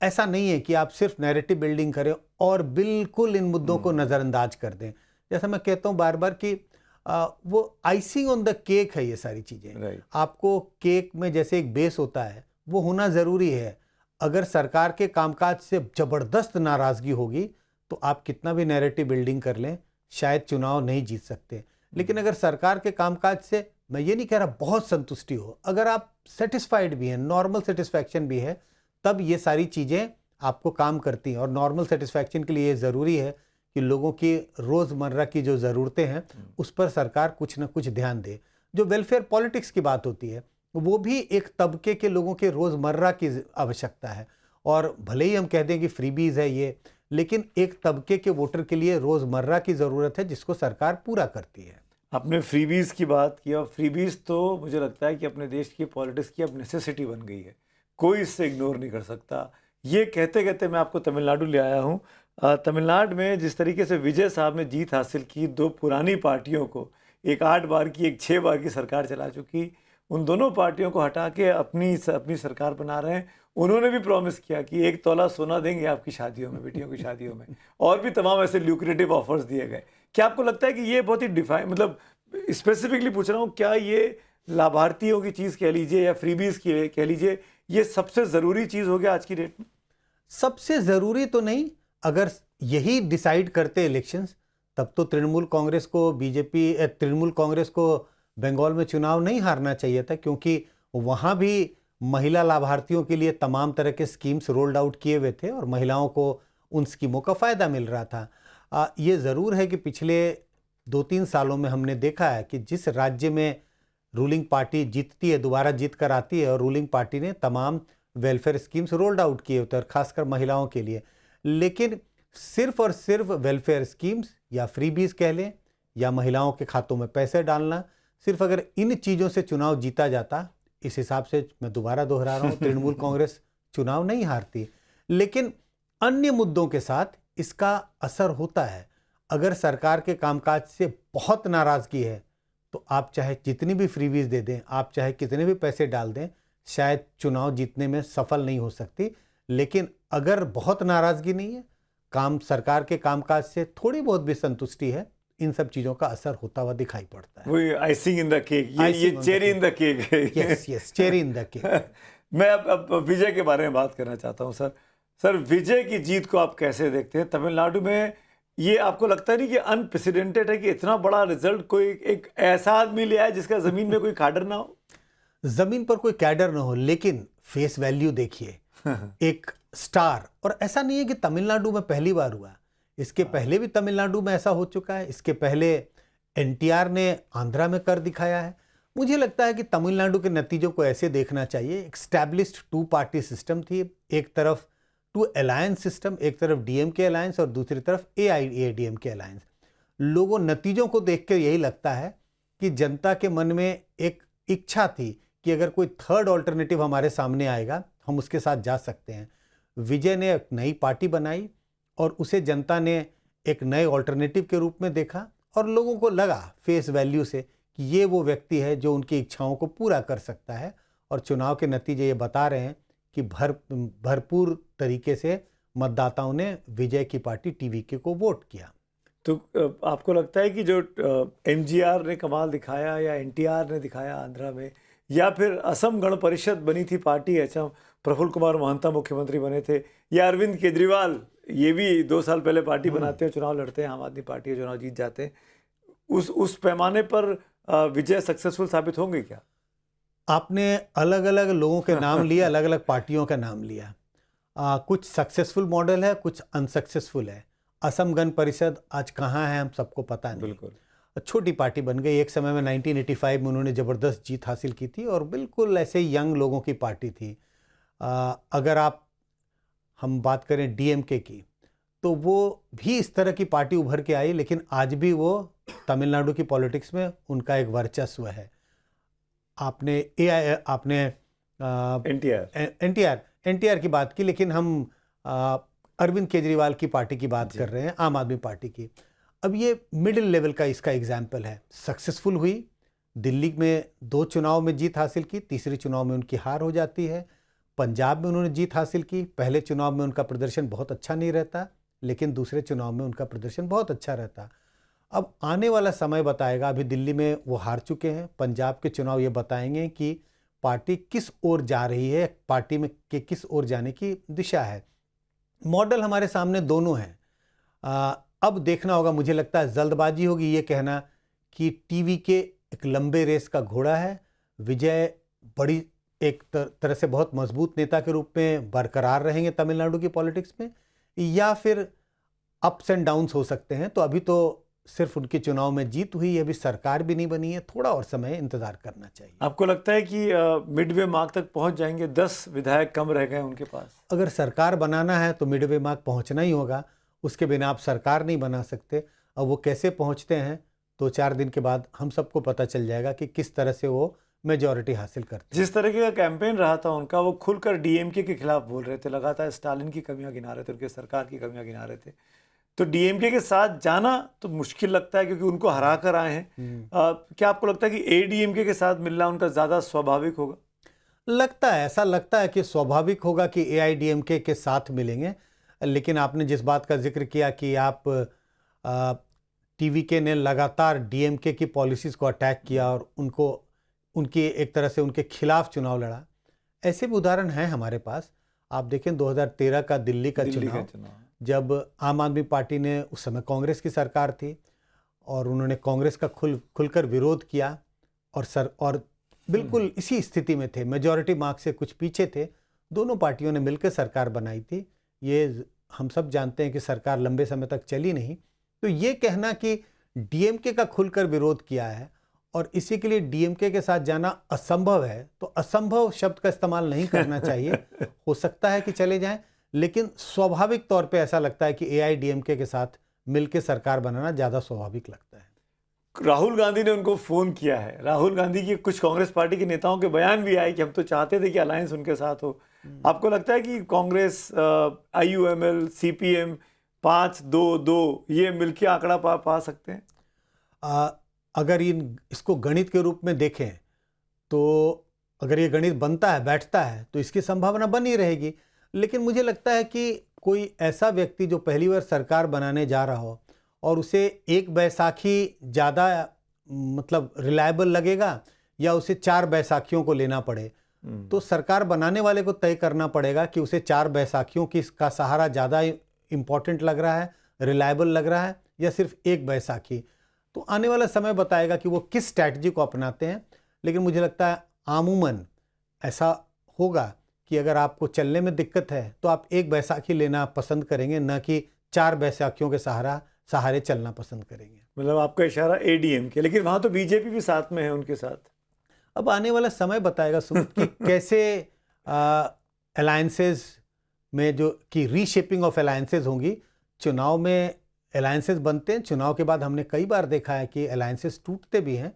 ऐसा नहीं है कि आप सिर्फ नैरेटिव बिल्डिंग करें और बिल्कुल इन मुद्दों को नज़रअंदाज कर दें। जैसा मैं कहता हूँ बार बार कि वो आइसिंग ऑन द केक है ये सारी चीज़ें। आपको केक में जैसे एक बेस होता है वो होना ज़रूरी है। अगर सरकार के कामकाज से ज़बरदस्त नाराज़गी होगी तो आप कितना भी नैरेटिव बिल्डिंग कर लें, शायद चुनाव नहीं जीत सकते। लेकिन अगर सरकार के कामकाज से, मैं ये नहीं कह रहा बहुत संतुष्टि हो, अगर आप सेटिस्फाइड भी हैं, नॉर्मल सेटिस्फैक्शन भी है, तब ये सारी चीज़ें आपको काम करती हैं। और नॉर्मल सेटिस्फैक्शन के लिए ये ज़रूरी है कि लोगों की रोज़मर्रा की जो ज़रूरतें हैं उस पर सरकार कुछ ना कुछ ध्यान दे। जो वेलफेयर पॉलिटिक्स की बात होती है वो भी एक तबके के लोगों के रोज़मर्रा की आवश्यकता है। और भले ही हम कह दें कि फ्रीबीज़ है ये, लेकिन एक तबके के वोटर के लिए रोज़मर्रा की ज़रूरत है जिसको सरकार पूरा करती है। आपने फ्रीबीज़ की बात की, और फ्रीबीज़ तो मुझे लगता है कि अपने देश की पॉलिटिक्स की अब नेसेसिटी बन गई है, कोई इससे इग्नोर नहीं कर सकता। ये कहते कहते मैं आपको तमिलनाडु ले आया हूँ। तमिलनाडु में जिस तरीके से विजय साहब ने जीत हासिल की, 2 पुरानी पार्टियों को, एक 8 बार की, एक 6 बार की सरकार चला चुकी, उन दोनों पार्टियों को हटा के अपनी सरकार बना रहे हैं। उन्होंने भी प्रॉमिस किया कि 1 तोला सोना देंगे आपकी शादियों में, बेटियों की शादियों में, और भी तमाम ऐसे ल्यूक्रेटिव ऑफर्स दिए गए। क्या आपको लगता है कि ये बहुत ही मतलब स्पेसिफिकली पूछ रहा हूँ, क्या ये लाभार्थियों की चीज़ कह लीजिए या फ्रीबीज की कह लीजिए, ये सबसे ज़रूरी चीज़ हो गया आज की डेट में? सबसे ज़रूरी तो नहीं, अगर यही डिसाइड करते इलेक्शंस, तब तो तृणमूल कांग्रेस को बंगाल में चुनाव नहीं हारना चाहिए था, क्योंकि वहाँ भी महिला लाभार्थियों के लिए तमाम तरह के स्कीम्स रोल्ड आउट किए हुए थे और महिलाओं को उन स्कीमों का फ़ायदा मिल रहा था। ये ज़रूर है कि पिछले 2-3 सालों में हमने देखा है कि जिस राज्य में रूलिंग पार्टी जीतती है, दोबारा जीत कर आती है, और रूलिंग पार्टी ने तमाम वेलफेयर स्कीम्स रोल्ड आउट किए होते हैं, और खासकर महिलाओं के लिए। लेकिन सिर्फ और सिर्फ वेलफेयर स्कीम्स या फ्रीबीज कह लें, या महिलाओं के खातों में पैसे डालना, सिर्फ अगर इन चीज़ों से चुनाव जीता जाता, इस हिसाब से मैं दोबारा दोहरा रहा हूँ, तृणमूल कांग्रेस चुनाव नहीं हारती। लेकिन अन्य मुद्दों के साथ इसका असर होता है। अगर सरकार के कामकाज से बहुत नाराज़गी है, तो आप चाहे जितनी भी फ्रीबीज दे दें, आप चाहे कितने भी पैसे डाल दें, शायद चुनाव जीतने में सफल नहीं हो सकती। लेकिन अगर बहुत नाराज़गी नहीं है, सरकार के कामकाज से थोड़ी बहुत भी संतुष्टि है, इन सब चीज़ों का असर होता हुआ दिखाई पड़ता है। वही आइसिंग इन द केक, ये चेरी इन द केक है। Yes, cherry in the cake. मैं अब विजय के बारे में बात करना चाहता हूँ सर। सर, विजय की जीत को आप कैसे देखते हैं तमिलनाडु में? ये आपको लगता नहीं कि अनप्रेसिडेंटेड है कि इतना बड़ा रिजल्ट कोई एक ऐसा आदमी ले आया जिसका जमीन में कोई कैडर ना हो? जमीन पर कोई कैडर ना हो, लेकिन फेस वैल्यू देखिए, एक स्टार। और ऐसा नहीं है कि तमिलनाडु में पहली बार हुआ, इसके पहले भी तमिलनाडु में ऐसा हो चुका है। इसके पहले एनटीआर ने आंध्रा में कर दिखाया है। मुझे लगता है कि तमिलनाडु के नतीजों को ऐसे देखना चाहिए, एक स्टैब्लिश्ड 2 पार्टी सिस्टम थी, एक तरफ 2 अलायंस सिस्टम, एक तरफ डीएमके अलायंस और दूसरी तरफ एआईएडीएमके अलायंस। लोगों नतीजों को देख कर यही लगता है कि जनता के मन में एक इच्छा थी कि अगर कोई थर्ड ऑल्टरनेटिव हमारे सामने आएगा, हम उसके साथ जा सकते हैं। विजय ने एक नई पार्टी बनाई और उसे जनता ने एक नए ऑल्टरनेटिव के रूप में देखा, और लोगों को लगा फेस वैल्यू से कि ये वो व्यक्ति है जो उनकी इच्छाओं को पूरा कर सकता है। और चुनाव के नतीजे ये बता रहे हैं कि भरपूर तरीके से मतदाताओं ने विजय की पार्टी टीवीके को वोट किया। तो आपको लगता है कि जो एमजीआर ने कमाल दिखाया या एनटीआर ने दिखाया आंध्रा में, या फिर असम गण परिषद बनी थी पार्टी, अच्छा प्रफुल्ल कुमार महंता मुख्यमंत्री बने थे, या अरविंद केजरीवाल, ये भी 2 साल पहले पार्टी बनाते हैं, चुनाव लड़ते हैं, आम आदमी पार्टी के चुनाव जीत जाते हैं, उस पैमाने पर विजय सक्सेसफुल साबित होंगे क्या? आपने अलग अलग लोगों के नाम लिए, अलग अलग पार्टियों का नाम लिया। कुछ सक्सेसफुल मॉडल है, कुछ अनसक्सेसफुल है। असम गण परिषद आज कहाँ है हम सबको पता नहीं। बिल्कुल छोटी पार्टी बन गई। एक समय में 1985 में उन्होंने ज़बरदस्त जीत हासिल की थी और बिल्कुल ऐसे यंग लोगों की पार्टी थी। अगर हम बात करें डीएमके की, तो वो भी इस तरह की पार्टी उभर के आई, लेकिन आज भी वो तमिलनाडु की पॉलिटिक्स में उनका एक वर्चस्व है। आपने एनटीआर की बात की, लेकिन हम अरविंद केजरीवाल की पार्टी की बात कर रहे हैं, आम आदमी पार्टी की। अब ये मिडिल लेवल का इसका एग्जाम्पल है। सक्सेसफुल हुई, दिल्ली में 2 चुनाव में जीत हासिल की, तीसरे चुनाव में उनकी हार हो जाती है। पंजाब में उन्होंने जीत हासिल की, पहले चुनाव में उनका प्रदर्शन बहुत अच्छा नहीं रहता, लेकिन दूसरे चुनाव में उनका प्रदर्शन बहुत अच्छा रहता। अब आने वाला समय बताएगा। अभी दिल्ली में वो हार चुके हैं, पंजाब के चुनाव ये बताएंगे कि पार्टी किस ओर जा रही है, पार्टी में के किस ओर जाने की दिशा है। मॉडल हमारे सामने दोनों हैं। अब देखना होगा, मुझे लगता है जल्दबाजी होगी ये कहना कि टीवी के एक लंबे रेस का घोड़ा है। विजय बड़ी एक तरह से बहुत मजबूत नेता के रूप में बरकरार रहेंगे तमिलनाडु की पॉलिटिक्स में, या फिर अप्स एंड डाउन्स हो सकते हैं। तो अभी तो सिर्फ उनके चुनाव में जीत हुई है, अभी सरकार भी नहीं बनी है, थोड़ा और समय इंतजार करना चाहिए। आपको लगता है कि मिडवे मार्क तक पहुंच जाएंगे? 10 विधायक कम रह गए उनके पास। अगर सरकार बनाना है तो मिडवे मार्क पहुंचना ही होगा, उसके बिना आप सरकार नहीं बना सकते। अब वो कैसे पहुंचते हैं, 2-4 दिन के बाद हम सबको पता चल जाएगा कि किस तरह से वो मेजॉरिटी हासिल करते हैं। जिस तरीके का कैंपेन रहा था उनका, वो खुलकर डीएमके के खिलाफ बोल रहे थे, लगातार स्टालिन की कमियां गिना रहे थे, उनके सरकार की कमियां गिना रहे थे। तो डीएमके के साथ जाना तो मुश्किल लगता है क्योंकि उनको हरा कर आए हैं। क्या आपको लगता है कि एडीएमके के साथ मिलना उनका ज़्यादा स्वाभाविक होगा? लगता है, ऐसा लगता है कि स्वाभाविक होगा कि एआईडीएमके के साथ मिलेंगे। लेकिन आपने जिस बात का जिक्र किया कि आप टीवीके ने लगातार डीएमके की पॉलिसीज को अटैक किया और उनकी एक तरह से उनके खिलाफ चुनाव लड़ा। ऐसे भी उदाहरण हैं हमारे पास। आप देखें 2013 का दिल्ली का चुनाव, जब आम आदमी पार्टी ने, उस समय कांग्रेस की सरकार थी, और उन्होंने कांग्रेस का खुलकर विरोध किया और बिल्कुल इसी स्थिति में थे, मेजॉरिटी मार्क्स से कुछ पीछे थे। दोनों पार्टियों ने मिलकर सरकार बनाई थी। ये हम सब जानते हैं कि सरकार लंबे समय तक चली नहीं। तो ये कहना कि डीएमके का खुलकर विरोध किया है और इसी के लिए डीएमके के साथ जाना असंभव है, तो असंभव शब्द का इस्तेमाल नहीं करना चाहिए। हो सकता है कि चले जाएं, लेकिन स्वाभाविक तौर पे ऐसा लगता है कि एआईडीएमके के साथ मिलकर सरकार बनाना ज़्यादा स्वाभाविक लगता है। राहुल गांधी ने उनको फोन किया है। राहुल गांधी की कुछ कांग्रेस पार्टी के नेताओं के बयान भी आए कि हम तो चाहते थे कि अलायंस उनके साथ हो। आपको लगता है कि कांग्रेस, आईयूएमएल, सीपीएम 5-2-2 ये मिलके आंकड़ा पा सकते हैं? अगर इसको गणित के रूप में देखें तो अगर ये गणित बनता है, बैठता है, तो इसकी संभावना बनी रहेगी। लेकिन मुझे लगता है कि कोई ऐसा व्यक्ति जो पहली बार सरकार बनाने जा रहा हो और उसे एक बैसाखी ज़्यादा मतलब रिलायबल लगेगा या उसे 4 बैसाखियों को लेना पड़े, तो सरकार बनाने वाले को तय करना पड़ेगा कि उसे 4 बैसाखियों का सहारा ज़्यादा इम्पॉर्टेंट लग रहा है, रिलायबल लग रहा है, या सिर्फ एक बैसाखी। तो आने वाला समय बताएगा कि वो किस स्ट्रैटेजी को अपनाते हैं। लेकिन मुझे लगता है आमूमन ऐसा होगा कि अगर आपको चलने में दिक्कत है तो आप एक बैसाखी लेना पसंद करेंगे, न कि 4 बैसाखियों के सहारे चलना पसंद करेंगे। मतलब आपका इशारा एडीएम के, लेकिन वहाँ तो बीजेपी भी साथ में है उनके साथ। अब आने वाला समय बताएगा सुमित कि कैसे अलायंसेज में की रीशेपिंग ऑफ अलायंसेज होंगी। चुनाव में अलायंसेज बनते हैं, चुनाव के बाद हमने कई बार देखा है कि अलायंसेज टूटते भी हैं,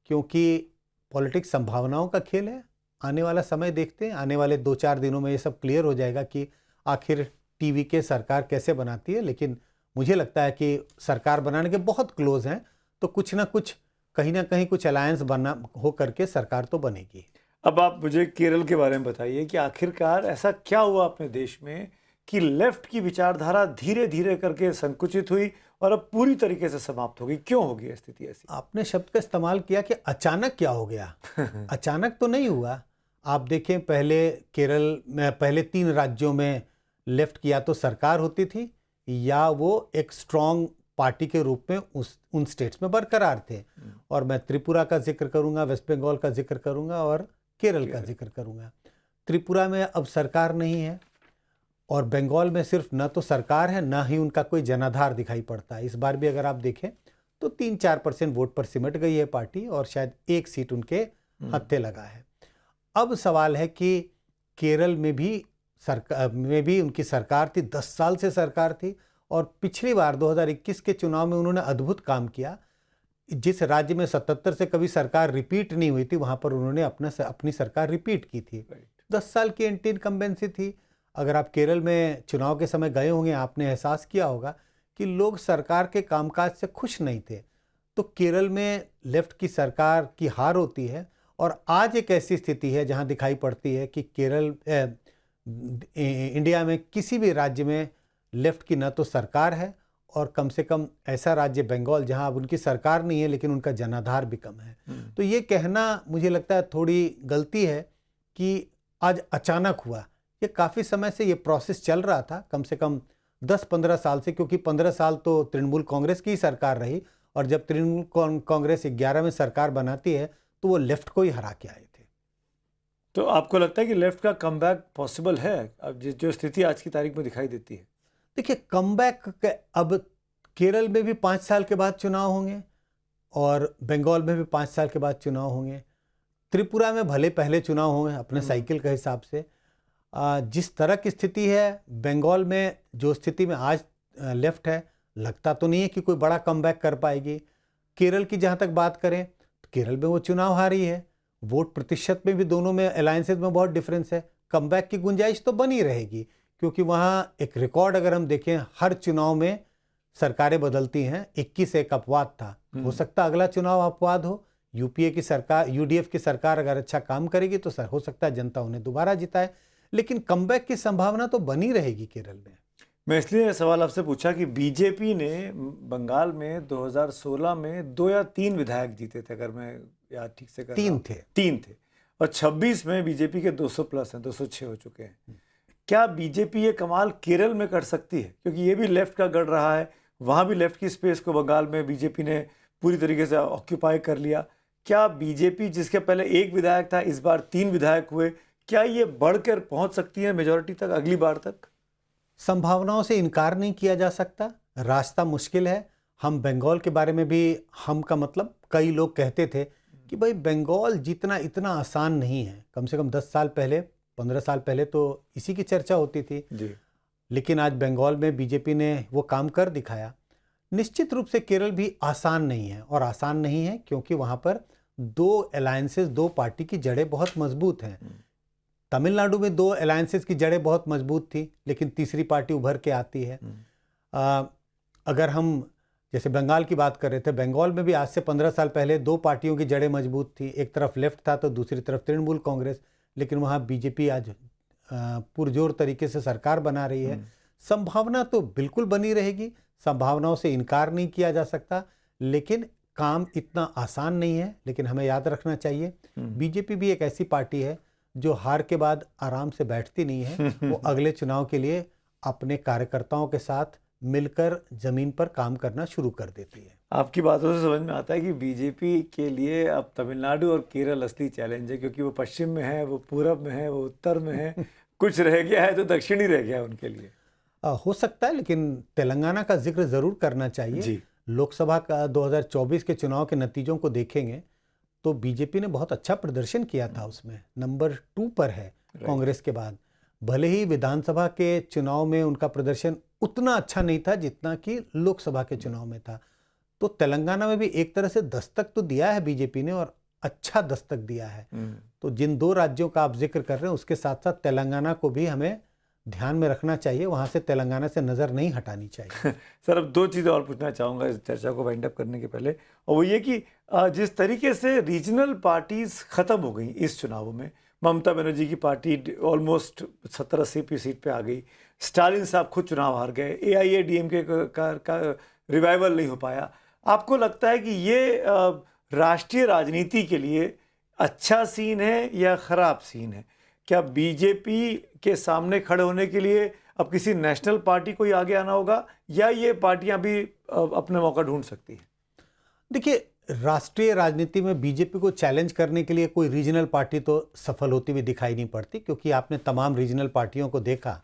क्योंकि पॉलिटिक्स संभावनाओं का खेल है। आने वाला समय देखते हैं, आने वाले 2-4 दिनों में ये सब क्लियर हो जाएगा कि आखिर टीवीके सरकार कैसे बनाती है। लेकिन मुझे लगता है कि सरकार बनाने के बहुत क्लोज हैं, तो कुछ ना कुछ कहीं ना कहीं कुछ अलायंस बना हो करके सरकार तो बनेगी। अब आप मुझे केरल के बारे में बताइए कि आखिरकार ऐसा क्या हुआ अपने देश में कि लेफ्ट की विचारधारा धीरे धीरे करके संकुचित हुई और अब पूरी तरीके से समाप्त होगी? क्यों होगी स्थिति ऐसी? आपने शब्द का इस्तेमाल किया कि अचानक क्या हो गया। अचानक तो नहीं हुआ। आप देखें, पहले केरल में पहले 3 राज्यों में लेफ्ट की या तो सरकार होती थी या वो एक स्ट्रॉन्ग पार्टी के रूप में उन स्टेट्स में बरकरार थे। और मैं त्रिपुरा का जिक्र करूंगा, वेस्ट बंगाल का जिक्र करूंगा और केरल का जिक्र करूंगा। त्रिपुरा में अब सरकार नहीं है और बंगाल में सिर्फ न तो सरकार है, न ही उनका कोई जनाधार दिखाई पड़ता है। इस बार भी अगर आप देखें तो 3-4% वोट पर सिमट गई है पार्टी और शायद 1 सीट उनके हत्थे लगा है। अब सवाल है कि केरल में भी उनकी सरकार थी, 10 साल से सरकार थी, और पिछली बार 2021 के चुनाव में उन्होंने अद्भुत काम किया। जिस राज्य में 77 से कभी सरकार रिपीट नहीं हुई थी, वहां पर उन्होंने अपनी सरकार रिपीट की थी। 10 साल की एंटी इनकम्बेंसी थी। अगर आप केरल में चुनाव के समय गए होंगे, आपने एहसास किया होगा कि लोग सरकार के कामकाज से खुश नहीं थे। तो केरल में लेफ्ट की सरकार की हार होती है और आज एक ऐसी स्थिति है जहां दिखाई पड़ती है कि इंडिया में किसी भी राज्य में लेफ्ट की न तो सरकार है और कम से कम ऐसा राज्य बंगाल जहां अब उनकी सरकार नहीं है लेकिन उनका जनाधार भी कम है। तो ये कहना मुझे लगता है थोड़ी गलती है कि आज अचानक हुआ। ये काफ़ी समय से ये प्रोसेस चल रहा था, कम से कम 10-15 साल से, क्योंकि 15 साल तो तृणमूल कांग्रेस की ही सरकार रही और जब तृणमूल कांग्रेस 11 में सरकार बनाती है तो वो लेफ्ट को ही हरा के आए थे। तो आपको लगता है कि लेफ्ट का कमबैक पॉसिबल है अब जो स्थिति आज की तारीख में दिखाई देती है? देखिए, कमबैक अब केरल में भी 5 साल के बाद चुनाव होंगे और बंगाल में भी 5 साल के बाद चुनाव होंगे। त्रिपुरा में भले पहले चुनाव होंगे अपने साइकिल के हिसाब से। जिस तरह की स्थिति है बंगाल में, जो स्थिति में आज लेफ्ट है, लगता तो नहीं है कि कोई बड़ा कमबैक कर पाएगी। केरल की जहाँ तक बात करें तो केरल में वो चुनाव हारी है। वोट प्रतिशत में भी दोनों में अलायंसेज में बहुत डिफरेंस है। कमबैक की गुंजाइश तो बनी रहेगी क्योंकि वहाँ एक रिकॉर्ड अगर हम देखें, हर चुनाव में सरकारें बदलती हैं। 21 एक अपवाद था, हो सकता अगला चुनाव अपवाद हो। यूपीए की सरकार, यूडीएफ की सरकार अगर अच्छा काम करेगी तो हो सकता है जनता उन्हें दोबारा जिताए, लेकिन कमबैक की संभावना तो बनी रहेगी केरल में। मैं इसलिए सवाल आपसे पूछा कि बीजेपी ने बंगाल में 2016 में 2 या 3 विधायक जीते थे, अगर मैं याद ठीक से कर रहा 3 हूँ। थे। 3 थे। और 26 में बीजेपी के 200 प्लस हैं, 206 हो चुके हैं। क्या बीजेपी ये कमाल केरल में कर सकती है? क्योंकि ये भी लेफ्ट का गढ़ रहा है, वहाँ भी लेफ्ट की स्पेस को बंगाल में बीजेपी ने पूरी तरीके से ऑक्यूपाई कर लिया। क्या बीजेपी, जिसके पहले 1 विधायक था, इस बार 3 विधायक हुए, क्या ये बढ़कर पहुंच सकती है मेजॉरिटी तक अगली बार तक? संभावनाओं से इनकार नहीं किया जा सकता, रास्ता मुश्किल है। हम बंगाल के बारे में भी, हम का मतलब कई लोग कहते थे कि भाई बंगाल जीतना इतना आसान नहीं है। कम से कम 10 साल पहले, 15 साल पहले तो इसी की चर्चा होती थी जी। लेकिन आज बंगाल में बीजेपी ने वो काम कर दिखाया। निश्चित रूप से केरल भी आसान नहीं है, और आसान नहीं है क्योंकि वहाँ पर 2 अलायंसेस, 2 पार्टी की जड़ें बहुत मजबूत हैं। तमिलनाडु में 2 अलायंसेस की जड़ें बहुत मजबूत थी, लेकिन तीसरी पार्टी उभर के आती है। अगर हम जैसे बंगाल की बात कर रहे थे, बंगाल में भी आज से 15 साल पहले 2 पार्टियों की जड़ें मजबूत थी। एक तरफ लेफ्ट था तो दूसरी तरफ तृणमूल कांग्रेस, लेकिन वहाँ बीजेपी आज पुरजोर तरीके से सरकार बना रही है। संभावना तो बिल्कुल बनी रहेगी, संभावनाओं से इनकार नहीं किया जा सकता, लेकिन काम इतना आसान नहीं है। लेकिन हमें याद रखना चाहिए, बीजेपी भी एक ऐसी पार्टी है जो हार के बाद आराम से बैठती नहीं है। वो अगले चुनाव के लिए अपने कार्यकर्ताओं के साथ मिलकर जमीन पर काम करना शुरू कर देती है। आपकी बातों से समझ में आता है कि बीजेपी के लिए अब तमिलनाडु और केरल असली चैलेंज है, क्योंकि वो पश्चिम में है, वो पूरब में है, वो उत्तर में है, कुछ रह गया है तो दक्षिण ही रह गया है उनके लिए। हो सकता है, लेकिन तेलंगाना का जिक्र जरूर करना चाहिए जी। लोकसभा का 2024 के चुनाव के नतीजों को देखेंगे तो बीजेपी ने बहुत अच्छा प्रदर्शन किया था, उसमें नंबर 2 पर है कांग्रेस के बाद। भले ही विधानसभा के चुनाव में उनका प्रदर्शन उतना अच्छा नहीं था जितना कि लोकसभा के चुनाव में था। तो तेलंगाना में भी एक तरह से दस्तक तो दिया है बीजेपी ने, और अच्छा दस्तक दिया है। तो जिन 2 राज्यों का आप जिक्र कर रहे हैं उसके साथ साथ तेलंगाना को भी हमें ध्यान में रखना चाहिए, वहां से तेलंगाना से नजर नहीं हटानी चाहिए। सर, अब 2 चीज़ें और पूछना चाहूँगा इस चर्चा को वाइंड अप करने के पहले, और वो ये कि जिस तरीके से रीजनल पार्टीज खत्म हो गई इस चुनाव में, ममता बनर्जी की पार्टी ऑलमोस्ट 70-80 सीट पे आ गई, स्टालिन साहब खुद चुनाव हार गए, AIADMK का रिवाइवल नहीं हो पाया। आपको लगता है कि ये राष्ट्रीय राजनीति के लिए अच्छा सीन है या खराब सीन है? क्या बीजेपी के सामने खड़े होने के लिए अब किसी नेशनल पार्टी को ही आगे आना होगा, या ये पार्टियां भी अपने मौका ढूंढ सकती हैं? देखिए, राष्ट्रीय राजनीति में बीजेपी को चैलेंज करने के लिए कोई रीजनल पार्टी तो सफल होती हुई दिखाई नहीं पड़ती, क्योंकि आपने तमाम रीजनल पार्टियों को देखा,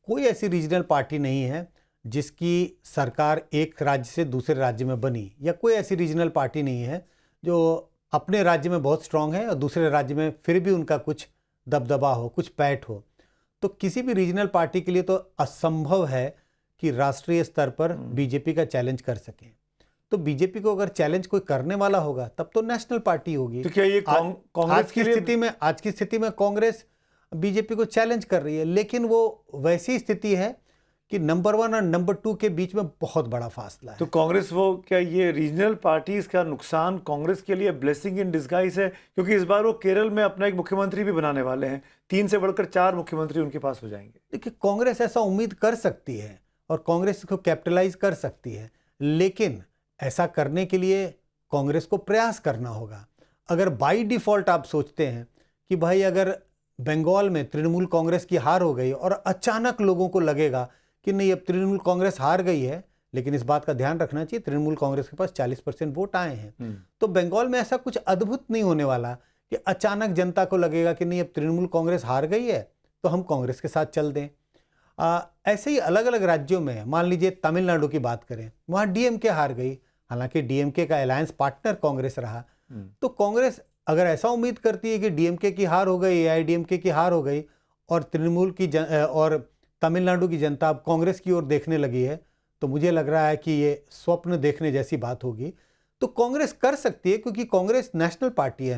कोई ऐसी रीजनल पार्टी नहीं है जिसकी सरकार एक राज्य से दूसरे राज्य में बनी, या कोई ऐसी रीजनल पार्टी नहीं है जो अपने राज्य में बहुत स्ट्रांग है और दूसरे राज्य में फिर भी उनका कुछ दबदबा हो, कुछ पैठ हो। तो किसी भी रीजनल पार्टी के लिए तो असंभव है कि राष्ट्रीय स्तर पर बीजेपी का चैलेंज कर सके। तो बीजेपी को अगर चैलेंज कोई करने वाला होगा तब तो नेशनल पार्टी होगी। तो क्या ये कांग्रेस की स्थिति में कांग्रेस बीजेपी को चैलेंज कर रही है, लेकिन वो वैसी स्थिति है कि नंबर 1 और नंबर 2 के बीच में बहुत बड़ा फासला है। तो कांग्रेस, वो क्या ये रीजनल पार्टीज का नुकसान कांग्रेस के लिए ब्लेसिंग इन डिस्गाइज है? क्योंकि इस बार वो केरल में अपना एक मुख्यमंत्री भी बनाने वाले हैं, 3 से बढ़कर 4 मुख्यमंत्री उनके पास हो जाएंगे। देखिए, कांग्रेस ऐसा उम्मीद कर सकती है और कांग्रेस इसको कैपिटलाइज कर सकती है, लेकिन ऐसा करने के लिए कांग्रेस को प्रयास करना होगा। अगर बाई डिफॉल्ट आप सोचते हैं कि भाई अगर बंगाल में तृणमूल कांग्रेस की हार हो गई और अचानक लोगों को लगेगा कि नहीं अब तृणमूल कांग्रेस हार गई है, लेकिन इस बात का ध्यान रखना चाहिए तृणमूल कांग्रेस के पास 40% वोट आए हैं। तो बंगाल में ऐसा कुछ अद्भुत नहीं होने वाला कि अचानक जनता को लगेगा कि नहीं अब तृणमूल कांग्रेस हार गई है तो हम कांग्रेस के साथ चल दें। ऐसे ही अलग अलग राज्यों में, मान लीजिए तमिलनाडु की बात करें, वहाँ डीएमके हार गई, हालांकि डीएमके का अलायंस पार्टनर कांग्रेस रहा। तो कांग्रेस अगर ऐसा उम्मीद करती है कि डीएमके की हार हो गई, AIADMK की हार हो गई और तृणमूल की और तमिलनाडु की जनता अब कांग्रेस की ओर देखने लगी है, तो मुझे लग रहा है कि ये स्वप्न देखने जैसी बात होगी। तो कांग्रेस कर सकती है, क्योंकि कांग्रेस नेशनल पार्टी है,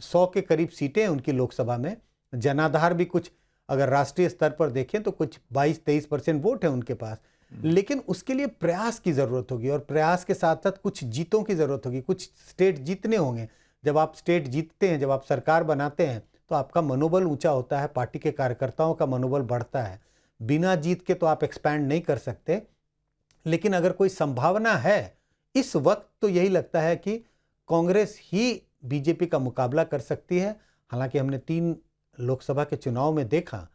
100 के करीब सीटें हैं उनकी लोकसभा में, जनाधार भी कुछ अगर राष्ट्रीय स्तर पर देखें तो कुछ 22-23% वोट है उनके पास। लेकिन उसके लिए प्रयास की जरूरत होगी, और प्रयास के साथ साथ कुछ जीतों की जरूरत होगी, कुछ स्टेट जीतने होंगे। जब आप स्टेट जीतते हैं, जब आप सरकार बनाते हैं, तो आपका मनोबल ऊंचा होता है, पार्टी के कार्यकर्ताओं का मनोबल बढ़ता है। बिना जीत के तो आप एक्सपैंड नहीं कर सकते, लेकिन अगर कोई संभावना है इस वक्त तो यही लगता है कि कांग्रेस ही बीजेपी का मुकाबला कर सकती है। हालांकि हमने 3 लोकसभा के चुनाव में देखा,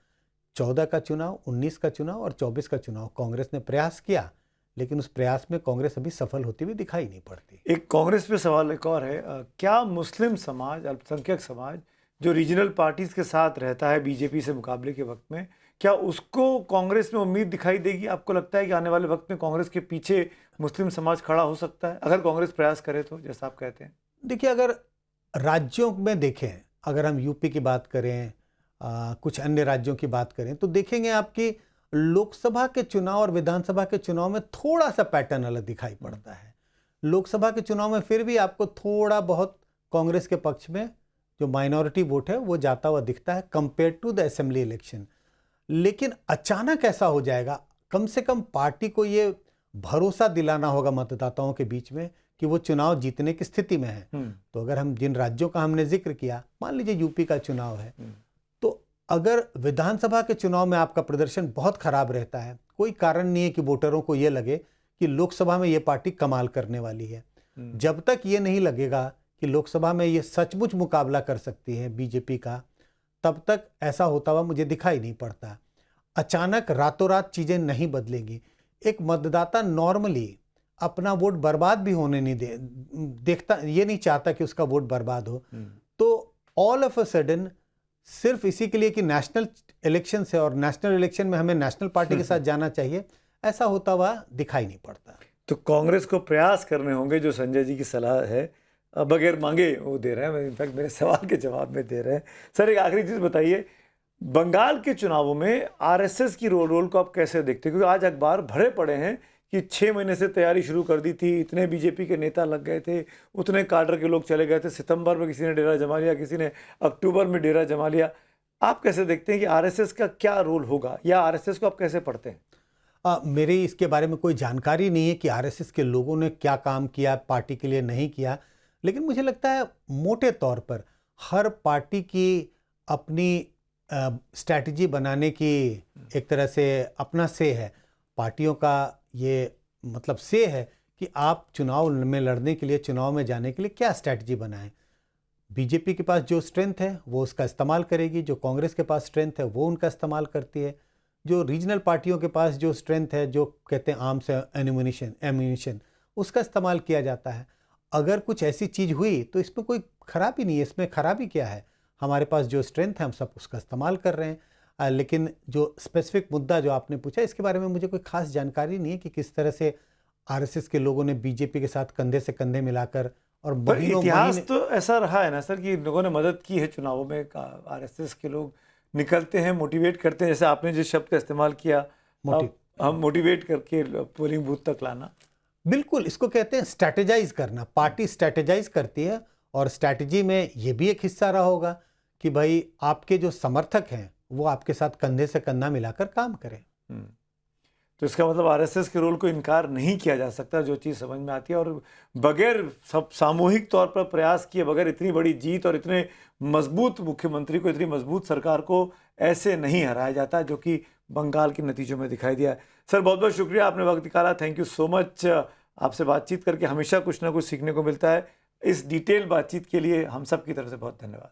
14 का चुनाव, 19 का चुनाव और 24 का चुनाव कांग्रेस ने प्रयास किया, लेकिन उस प्रयास में कांग्रेस अभी सफल होती हुई दिखाई नहीं पड़ती। एक कांग्रेस पे सवाल एक और है, क्या मुस्लिम समाज, अल्पसंख्यक समाज जो रीजनल पार्टीज के साथ रहता है बीजेपी से मुकाबले के वक्त में, क्या उसको कांग्रेस में उम्मीद दिखाई देगी? आपको लगता है कि आने वाले वक्त में कांग्रेस के पीछे मुस्लिम समाज खड़ा हो सकता है अगर कांग्रेस प्रयास करे तो, जैसा आप कहते हैं? देखिए, अगर राज्यों में देखें, अगर हम यूपी की बात करें, कुछ अन्य राज्यों की बात करें, तो देखेंगे आपकी लोकसभा के चुनाव और विधानसभा के चुनाव में थोड़ा सा पैटर्न अलग दिखाई पड़ता है। लोकसभा के चुनाव में फिर भी आपको थोड़ा बहुत कांग्रेस के पक्ष में जो माइनॉरिटी वोट है वो जाता हुआ दिखता है compare to the assembly election. लेकिन अचानक ऐसा हो जाएगा, कम से कम पार्टी को ये भरोसा दिलाना होगा मतदाताओं के बीच में कि वो चुनाव जीतने की स्थिति में है। तो अगर हम जिन राज्यों का हमने जिक्र किया, मान लीजिए यूपी का चुनाव है, तो अगर विधानसभा के चुनाव में आपका प्रदर्शन बहुत खराब रहता है, कोई कारण नहीं है कि वोटरों को ये लगे कि लोकसभा में ये पार्टी कमाल करने वाली है। जब तक ये नहीं लगेगा कि लोकसभा में ये सचमुच मुकाबला कर सकती है बीजेपी का, तब तक ऐसा होता हुआ मुझे दिखाई नहीं पड़ता। अचानक रातों रात चीजें नहीं बदलेंगी। एक मतदाता नॉर्मली अपना वोट बर्बाद भी होने नहीं देखता, ये नहीं चाहता कि उसका वोट बर्बाद हो। तो ऑल ऑफ अ सडन सिर्फ इसी के लिए कि नेशनल इलेक्शन से और नेशनल इलेक्शन में हमें नेशनल पार्टी के साथ जाना चाहिए, ऐसा होता हुआ दिखाई नहीं पड़ता। तो कांग्रेस को प्रयास करने होंगे, जो संजय जी की सलाह है बगैर मांगे वो दे रहे हैं, इनफैक्ट मेरे सवाल के जवाब में दे रहे हैं। सर, एक आखिरी चीज़ बताइए, बंगाल के चुनावों में आरएसएस की रोल को आप कैसे देखते हैं? क्योंकि आज अखबार भरे पड़े हैं कि 6 महीने से तैयारी शुरू कर दी थी, इतने बीजेपी के नेता लग गए थे, उतने काडर के लोग चले गए थे, सितंबर में किसी ने डेरा जमा लिया, किसी ने अक्टूबर में डेरा जमा लिया। आप कैसे देखते हैं कि आरएसएस का क्या रोल होगा, या आरएसएस को आप कैसे पढ़ते हैं? मेरी इसके बारे में कोई जानकारी नहीं है कि आरएसएस के लोगों ने क्या काम किया, पार्टी के लिए नहीं किया, लेकिन मुझे लगता है मोटे तौर पर हर पार्टी की अपनी स्ट्रैटेजी बनाने की एक तरह से अपना से है। पार्टियों का ये मतलब से है कि आप चुनाव में लड़ने के लिए, चुनाव में जाने के लिए क्या स्ट्रैटेजी बनाएं। बीजेपी के पास जो स्ट्रेंथ है वो उसका इस्तेमाल करेगी, जो कांग्रेस के पास स्ट्रेंथ है वो उनका इस्तेमाल करती है, जो रीजनल पार्टियों के पास जो स्ट्रेंथ है, जो कहते हैं आर्म्स एम्यूनिशन, उसका इस्तेमाल किया जाता है। अगर कुछ ऐसी चीज़ हुई तो इसमें कोई खराबी नहीं है, इसमें खराबी क्या है? हमारे पास जो स्ट्रेंथ है हम सब उसका इस्तेमाल कर रहे हैं। लेकिन जो स्पेसिफिक मुद्दा जो आपने पूछा, इसके बारे में मुझे कोई खास जानकारी नहीं है कि किस तरह से आरएसएस के लोगों ने बीजेपी के साथ कंधे से कंधे मिलाकर और इतिहास तो ऐसा रहा है ना सर कि लोगों ने मदद की है चुनावों में। आरएसएस के लोग निकलते हैं, मोटिवेट करते हैं, जैसे आपने जिस शब्द का इस्तेमाल किया, हम मोटिवेट करके पोलिंग बूथ तक लाना। बिल्कुल, इसको कहते हैं स्ट्रैटेजाइज करना। पार्टी स्ट्रैटेजाइज करती है और स्ट्रैटेजी में ये भी एक हिस्सा रहा होगा कि भाई आपके जो समर्थक हैं वो आपके साथ कंधे से कंधा मिलाकर काम करें। तो इसका मतलब आरएसएस के रोल को इनकार नहीं किया जा सकता, जो चीज़ समझ में आती है। और बगैर सब सामूहिक तौर पर प्रयास किए, बगैर इतनी बड़ी जीत और इतने मजबूत मुख्यमंत्री को, इतनी मजबूत सरकार को ऐसे नहीं हराया जाता, जो कि बंगाल के नतीजों में दिखाई दिया। सर, बहुत बहुत शुक्रिया, आपने वक्त निकाला। Thank you so much. आपसे बातचीत करके हमेशा कुछ ना कुछ सीखने को मिलता है। इस डिटेल बातचीत के लिए हम सब की तरफ से बहुत धन्यवाद।